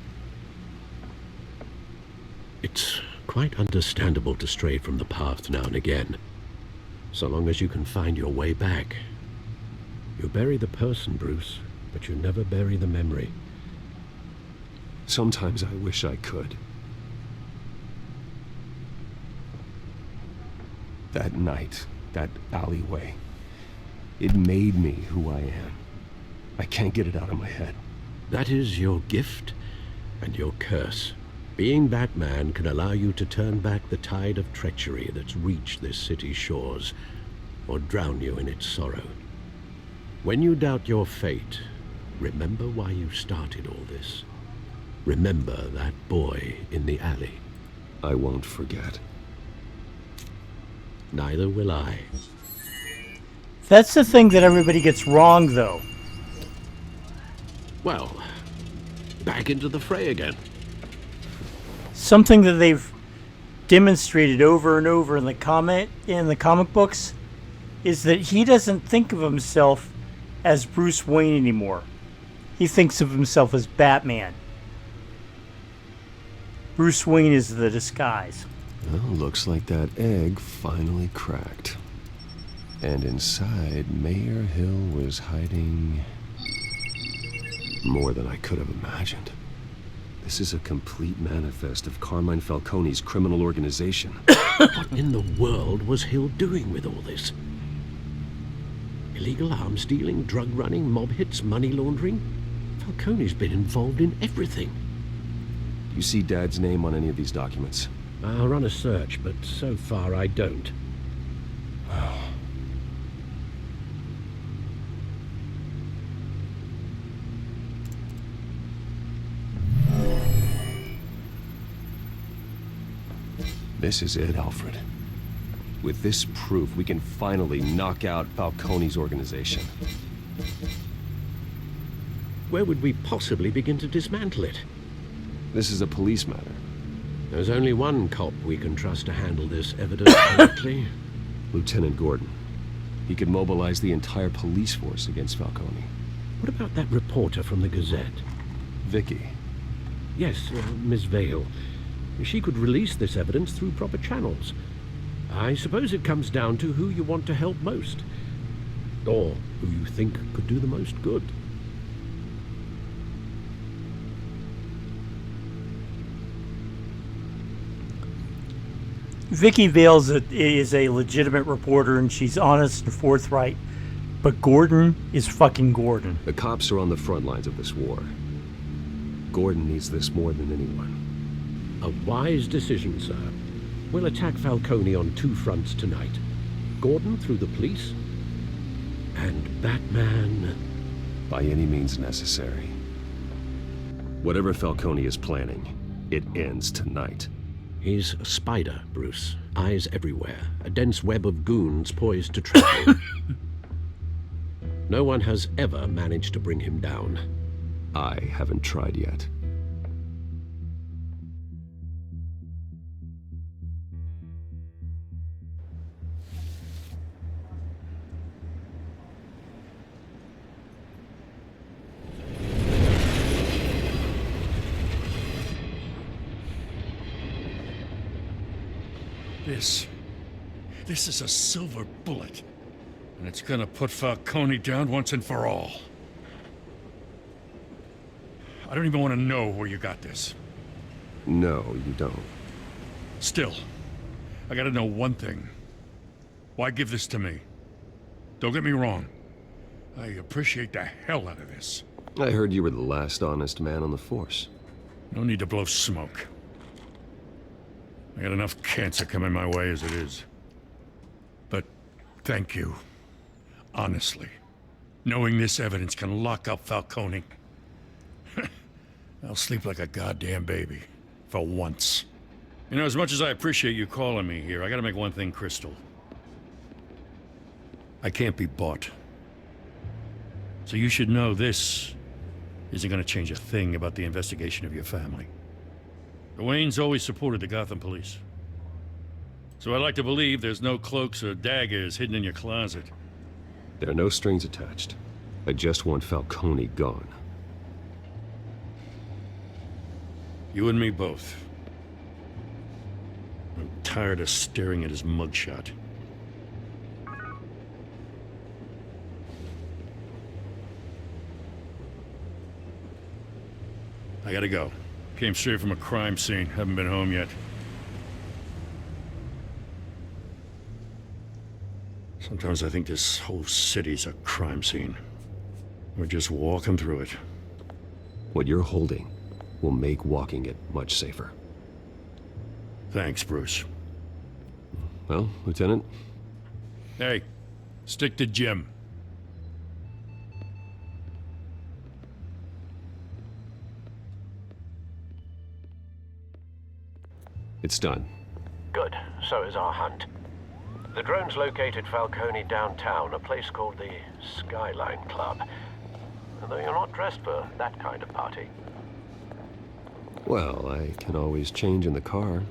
Speaker 10: It's quite understandable to stray from the path now and again, so long as you can find your way back. You bury the person, Bruce, but you never bury the memory.
Speaker 2: Sometimes I wish I could. That night, that alleyway, it made me who I am. I can't get it out of my head.
Speaker 10: That is your gift and your curse. Being Batman can allow you to turn back the tide of treachery that's reached this city's shores, or drown you in its sorrow. When you doubt your fate, remember why you started all this. Remember that boy in the alley.
Speaker 2: I won't forget.
Speaker 10: Neither will I.
Speaker 1: That's the thing that everybody gets wrong, though.
Speaker 10: Well, back into the fray again.
Speaker 1: Something that they've demonstrated over and over in the comic books is that he doesn't think of himself as Bruce Wayne anymore. He thinks of himself as Batman. Bruce Wayne is the disguise.
Speaker 2: Well, looks like that egg finally cracked. And inside, Mayor Hill was hiding more than I could have imagined. This is a complete manifest of Carmine Falcone's criminal organization.
Speaker 10: What in the world was Hill doing with all this? Illegal arms dealing, drug running, mob hits, money laundering? Falcone's been involved in everything.
Speaker 2: You see Dad's name on any of these documents?
Speaker 10: I'll run a search, but so far I don't.
Speaker 2: This is it, Alfred. With this proof, we can finally knock out Falcone's organization.
Speaker 10: Where would we possibly begin to dismantle it?
Speaker 2: This is a police matter.
Speaker 10: There's only one cop we can trust to handle this evidence correctly.
Speaker 2: Lieutenant Gordon. He could mobilize the entire police force against Falcone.
Speaker 10: What about that reporter from the Gazette?
Speaker 2: Vicky.
Speaker 10: Yes, Miss Vale. She could release this evidence through proper channels. I suppose it comes down to who you want to help most. Or who you think could do the most good.
Speaker 1: Vicky Vale is a legitimate reporter, and she's honest and forthright. But Gordon is fucking Gordon.
Speaker 2: The cops are on the front lines of this war. Gordon needs this more than anyone.
Speaker 10: A wise decision, sir. We'll attack Falcone on two fronts tonight. Gordon through the police, and Batman...
Speaker 2: by any means necessary. Whatever Falcone is planning, it ends tonight.
Speaker 10: He's a spider, Bruce. Eyes everywhere. A dense web of goons poised to trap him. No one has ever managed to bring him down.
Speaker 2: I haven't tried yet.
Speaker 9: This is a silver bullet. And it's gonna put Falcone down once and for all. I don't even want to know where you got this.
Speaker 2: No, you don't.
Speaker 9: Still, I gotta know one thing. Why give this to me? Don't get me wrong. I appreciate the hell out of this.
Speaker 2: I heard you were the last honest man on the force.
Speaker 9: No need to blow smoke. I got enough cancer coming my way as it is. But thank you. Honestly. Knowing this evidence can lock up Falcone. I'll sleep like a goddamn baby. For once. You know, as much as I appreciate you calling me here, I gotta make one thing crystal. I can't be bought. So you should know this isn't gonna change a thing about the investigation of your family. The Waynes always supported the Gotham police. So I like to believe there's no cloaks or daggers hidden in your closet.
Speaker 2: There are no strings attached. I just want Falcone gone.
Speaker 9: You and me both. I'm tired of staring at his mugshot. I gotta go. Came straight from a crime scene. Haven't been home yet. Sometimes I think this whole city's a crime scene. We're just walking through it.
Speaker 2: What you're holding will make walking it much safer.
Speaker 9: Thanks, Bruce.
Speaker 2: Well, Lieutenant?
Speaker 9: Hey, stick to Jim.
Speaker 2: It's done.
Speaker 8: Good. So is our hunt. The drones located Falcone downtown, a place called the Skyline Club. Though you're not dressed for that kind of party.
Speaker 2: Well, I can always change in the car.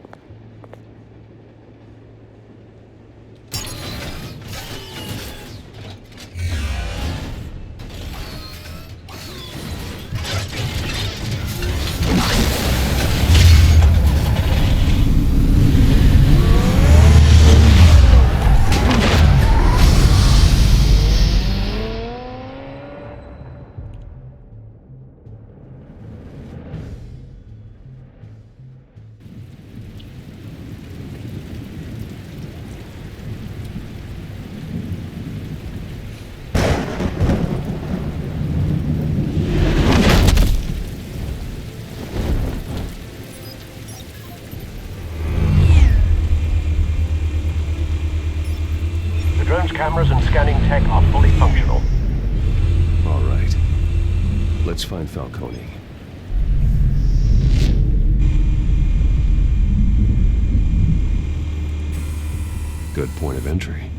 Speaker 2: Let's find Falcone. Good point of entry.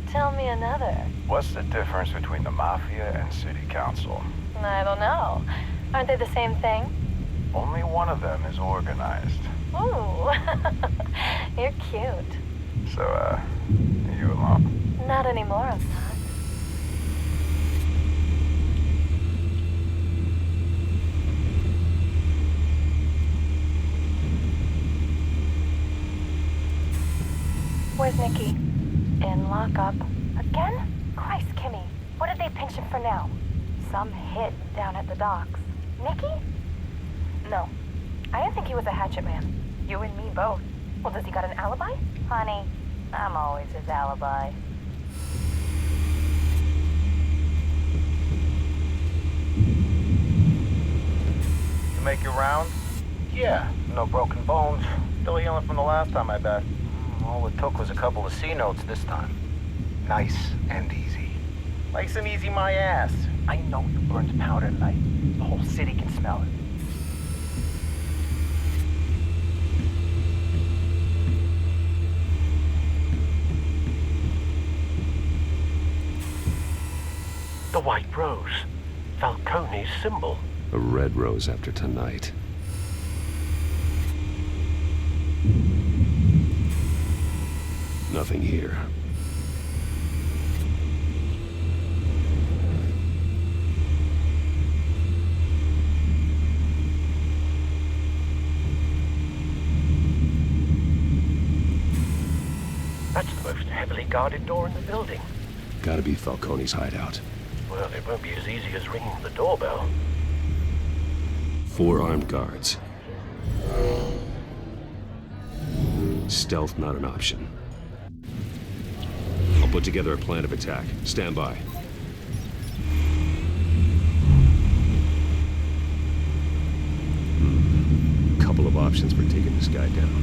Speaker 15: Tell me another.
Speaker 16: What's the difference between the Mafia and City Council?
Speaker 15: I don't know. Aren't they the same thing?
Speaker 16: Only one of them is organized.
Speaker 15: Ooh, you're cute.
Speaker 16: So, are you alone?
Speaker 15: Not anymore, I'm not. Where's Nikki? In lockup. Again? Christ, Kimmy. What did they pinch him for now? Some hit down at the docks. Nikki? No. I didn't think he was a hatchet man. You and me both. Well, does he got an alibi? Honey, I'm always his alibi.
Speaker 16: You make your rounds? Yeah, no broken bones. Still healing from the last time, I bet. All it took was a couple of C notes this time. Nice and easy. Nice and easy my ass. I know you burned powder tonight. The whole city can smell it.
Speaker 8: The white rose. Falcone's symbol.
Speaker 2: A red rose after tonight. Nothing here.
Speaker 8: That's the most heavily guarded door in the building.
Speaker 2: Gotta be Falcone's hideout.
Speaker 8: Well, it won't be as easy as ringing the doorbell.
Speaker 2: 4 armed guards. Stealth not an option. I'll put together a plan of attack. Stand by. Couple of options for taking this guy down.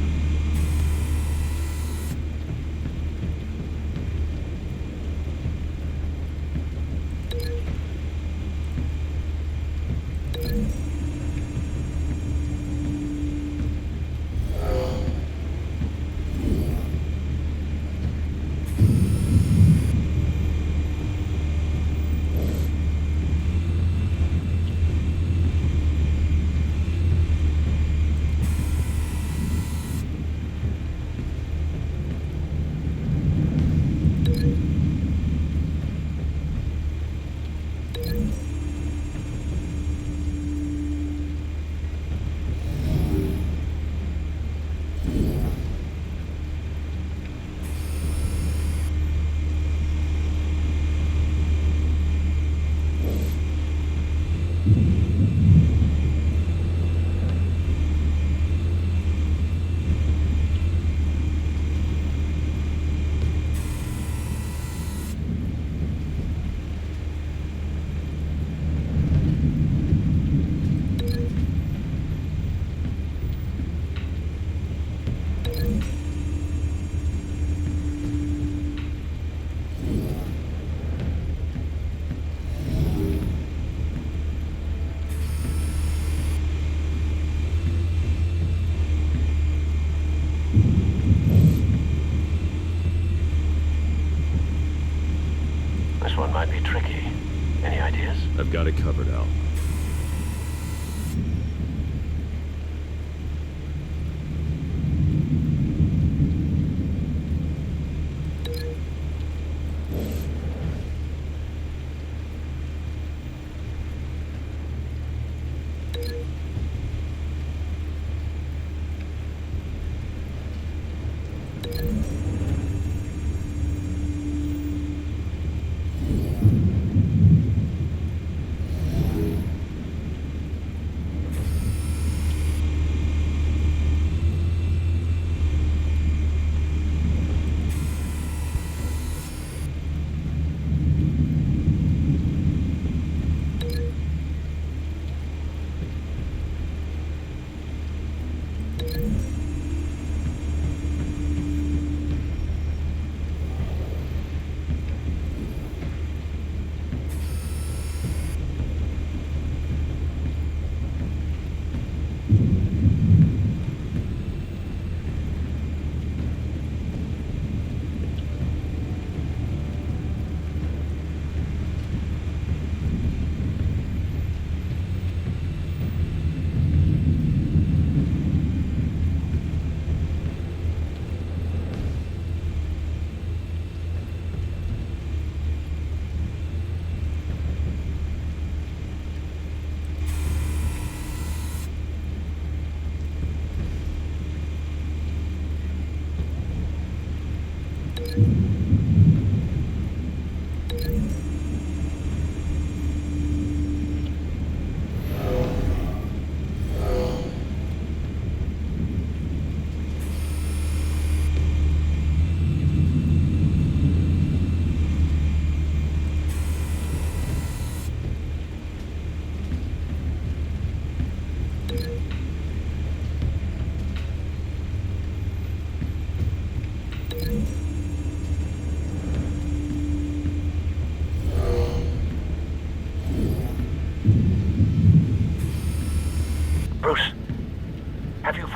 Speaker 8: This one might be tricky. Any ideas?
Speaker 2: I've got it covered, Al.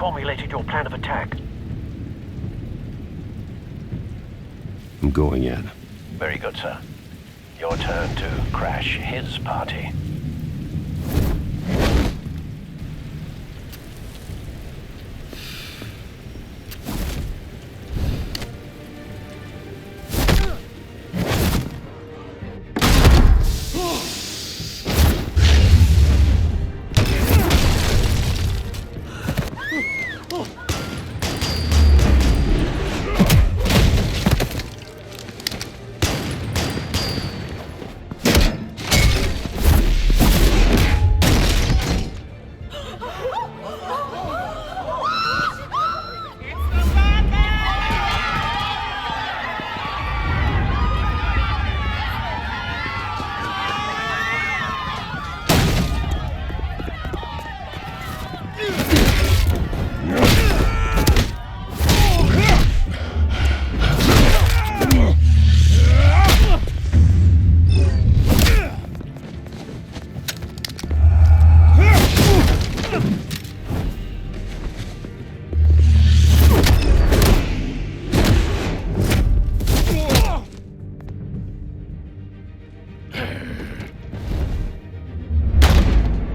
Speaker 8: formulated your plan of attack?
Speaker 2: I'm going in.
Speaker 8: Very good, sir. Your turn to crash his party.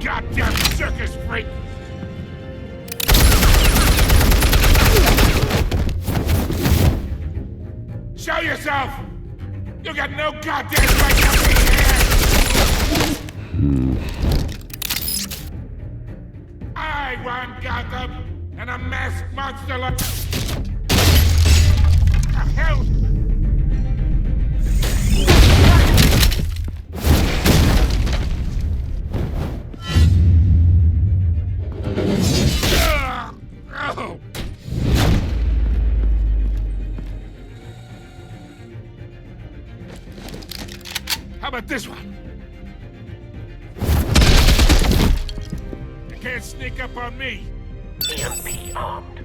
Speaker 14: Goddamn circus freak! Show yourself! You got no goddamn right to be here! I run Gotham, and a masked monster like... The hell? How about this one? You can't sneak up on me.
Speaker 8: EMP armed.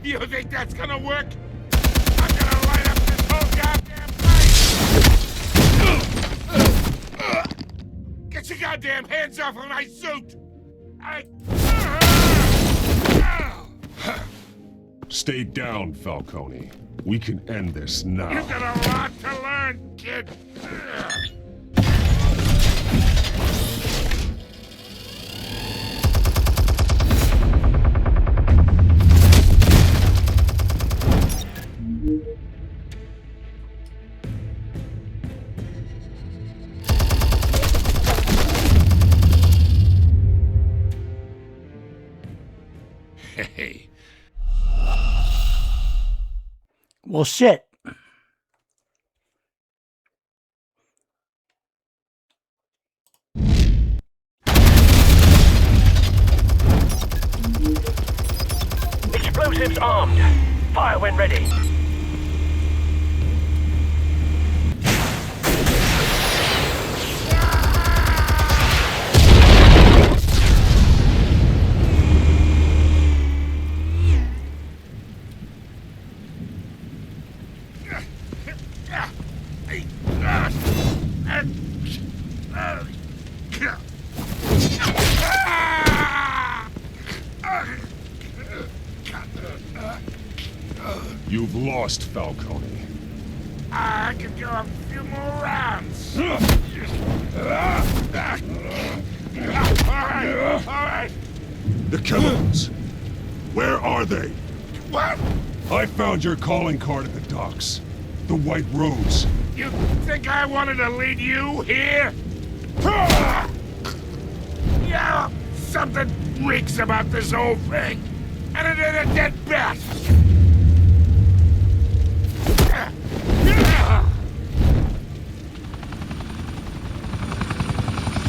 Speaker 14: You think that's gonna work? I'm gonna light up this whole goddamn place! Get your goddamn hands off of my suit!
Speaker 13: Stay down, Falcone. We can end this now.
Speaker 14: You got a lot to learn, kid!
Speaker 13: Hey.
Speaker 1: Well, shit.
Speaker 8: Explosives armed. Fire when ready.
Speaker 13: You've lost, Falcone.
Speaker 14: I could go a few more rounds. All right.
Speaker 13: The chemicals. Where are they?
Speaker 14: What?
Speaker 13: I found your calling card at the docks. The White Rose.
Speaker 14: You think I wanted to lead you here? Yeah, something reeks about this whole thing. And it ain't a dead bat.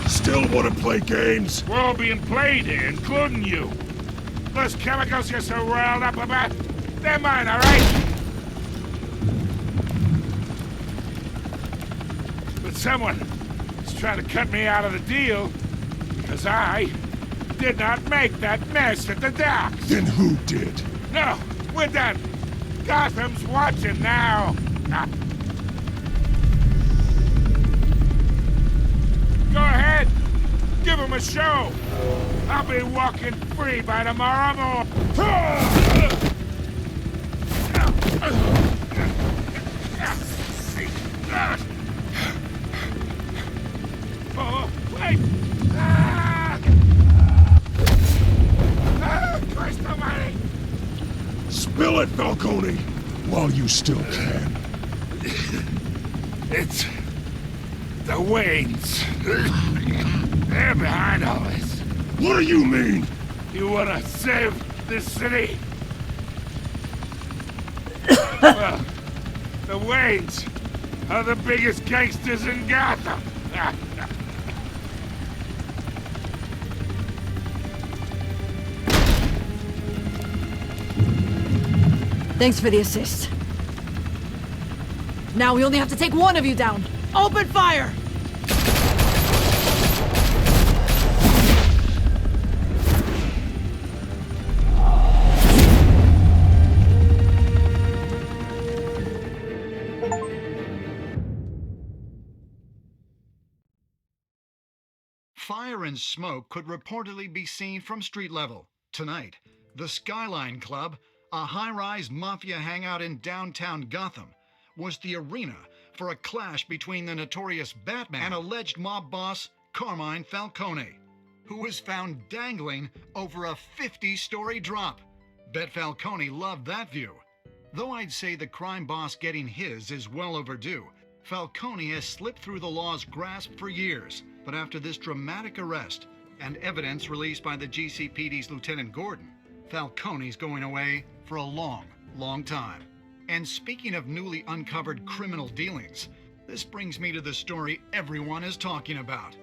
Speaker 13: Still want to play games?
Speaker 14: We're all being played here, including you. Those chemicals you're so riled up about, they're mine, all right? But someone is trying to cut me out of the deal because I did not make that mess at the docks.
Speaker 13: Then who did?
Speaker 14: No, we're done. Gotham's watching now. Go ahead. Give him a show. I'll be walking free by tomorrow morning. Oh, wait! Christ almighty!
Speaker 13: Spill it, Falcone, while you still can.
Speaker 14: It's the Waynes. They're behind all this.
Speaker 13: What do you mean?
Speaker 14: You want to save this city? Well, the Waynes are the biggest gangsters in Gotham.
Speaker 7: Thanks for the assist. Now we only have to take one of you down. Open fire!
Speaker 17: Fire and smoke could reportedly be seen from street level. Tonight, the Skyline Club, a high-rise mafia hangout in downtown Gotham, was the arena for a clash between the notorious Batman and alleged mob boss Carmine Falcone, who was found dangling over a 50-story drop. Bet Falcone loved that view. Though I'd say the crime boss getting his is well overdue, Falcone has slipped through the law's grasp for years. But after this dramatic arrest and evidence released by the GCPD's Lieutenant Gordon, Falcone's going away for a long, long time. And speaking of newly uncovered criminal dealings, this brings me to the story everyone is talking about: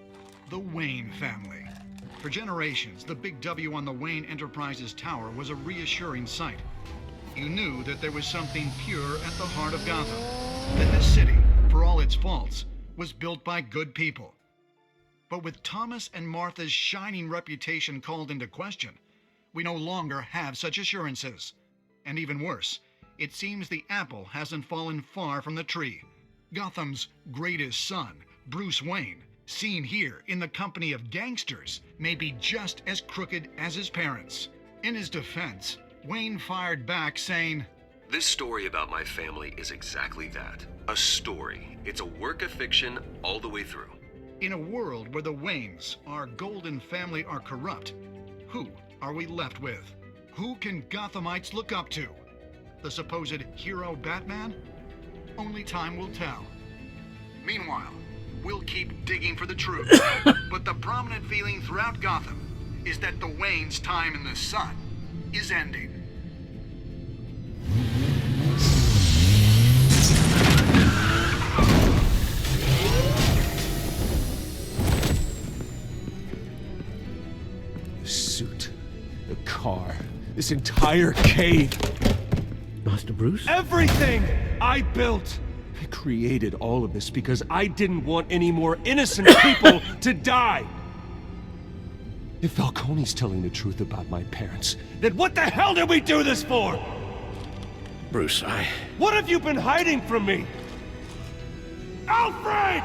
Speaker 17: the Wayne family. For generations, the big W on the Wayne Enterprises Tower was a reassuring sight. You knew that there was something pure at the heart of Gotham, that this city, for all its faults, was built by good people. But with Thomas and Martha's shining reputation called into question, we no longer have such assurances. And even worse, it seems the apple hasn't fallen far from the tree. Gotham's greatest son, Bruce Wayne, seen here in the company of gangsters, may be just as crooked as his parents. In his defense, Wayne fired back saying,
Speaker 2: "This story about my family is exactly that. A story. It's a work of fiction all the way through."
Speaker 17: In a world where the Waynes, our golden family, are corrupt, who are we left with? Who can Gothamites look up to? The supposed hero Batman? Only time will tell. Meanwhile, we'll keep digging for the truth. But the prominent feeling throughout Gotham is that the Waynes' time in the sun is ending.
Speaker 13: The suit, the car, this entire cave.
Speaker 10: Master Bruce?
Speaker 13: Everything I built! I created all of this because I didn't want any more innocent people to die! If Falcone's telling the truth about my parents, then what the hell did we do this for?
Speaker 10: Bruce,
Speaker 13: What have you been hiding from me? Alfred!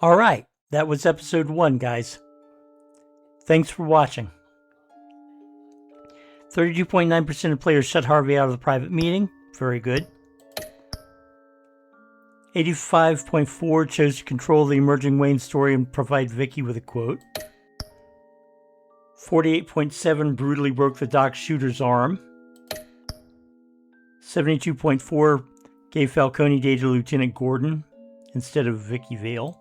Speaker 1: All right, that was episode 1, guys. Thanks for watching. 32.9% of players shut Harvey out of the private meeting. Very good. 85.4% chose to control the emerging Wayne story and provide Vicky with a quote. 48.7% brutally broke the dock shooter's arm. 72.4% gave Falcone Day to Lieutenant Gordon instead of Vicky Vale.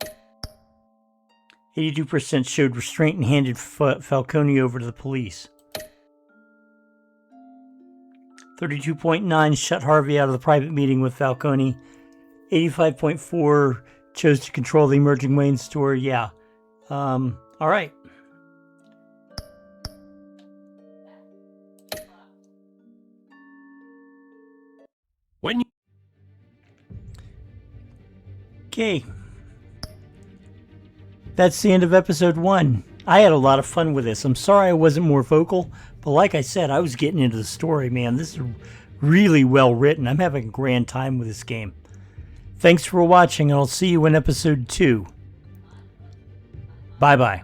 Speaker 1: 82% showed restraint and handed Falcone over to the police. 32.9% shut Harvey out of the private meeting with Falcone. 85.4% chose to control the emerging Wayne story. Yeah. All right. Okay. That's the end of episode 1. I had a lot of fun with this. I'm sorry I wasn't more vocal, but like I said, I was getting into the story, man. This is really well written. I'm having a grand time with this game. Thanks for watching, and I'll see you in episode 2. Bye-bye.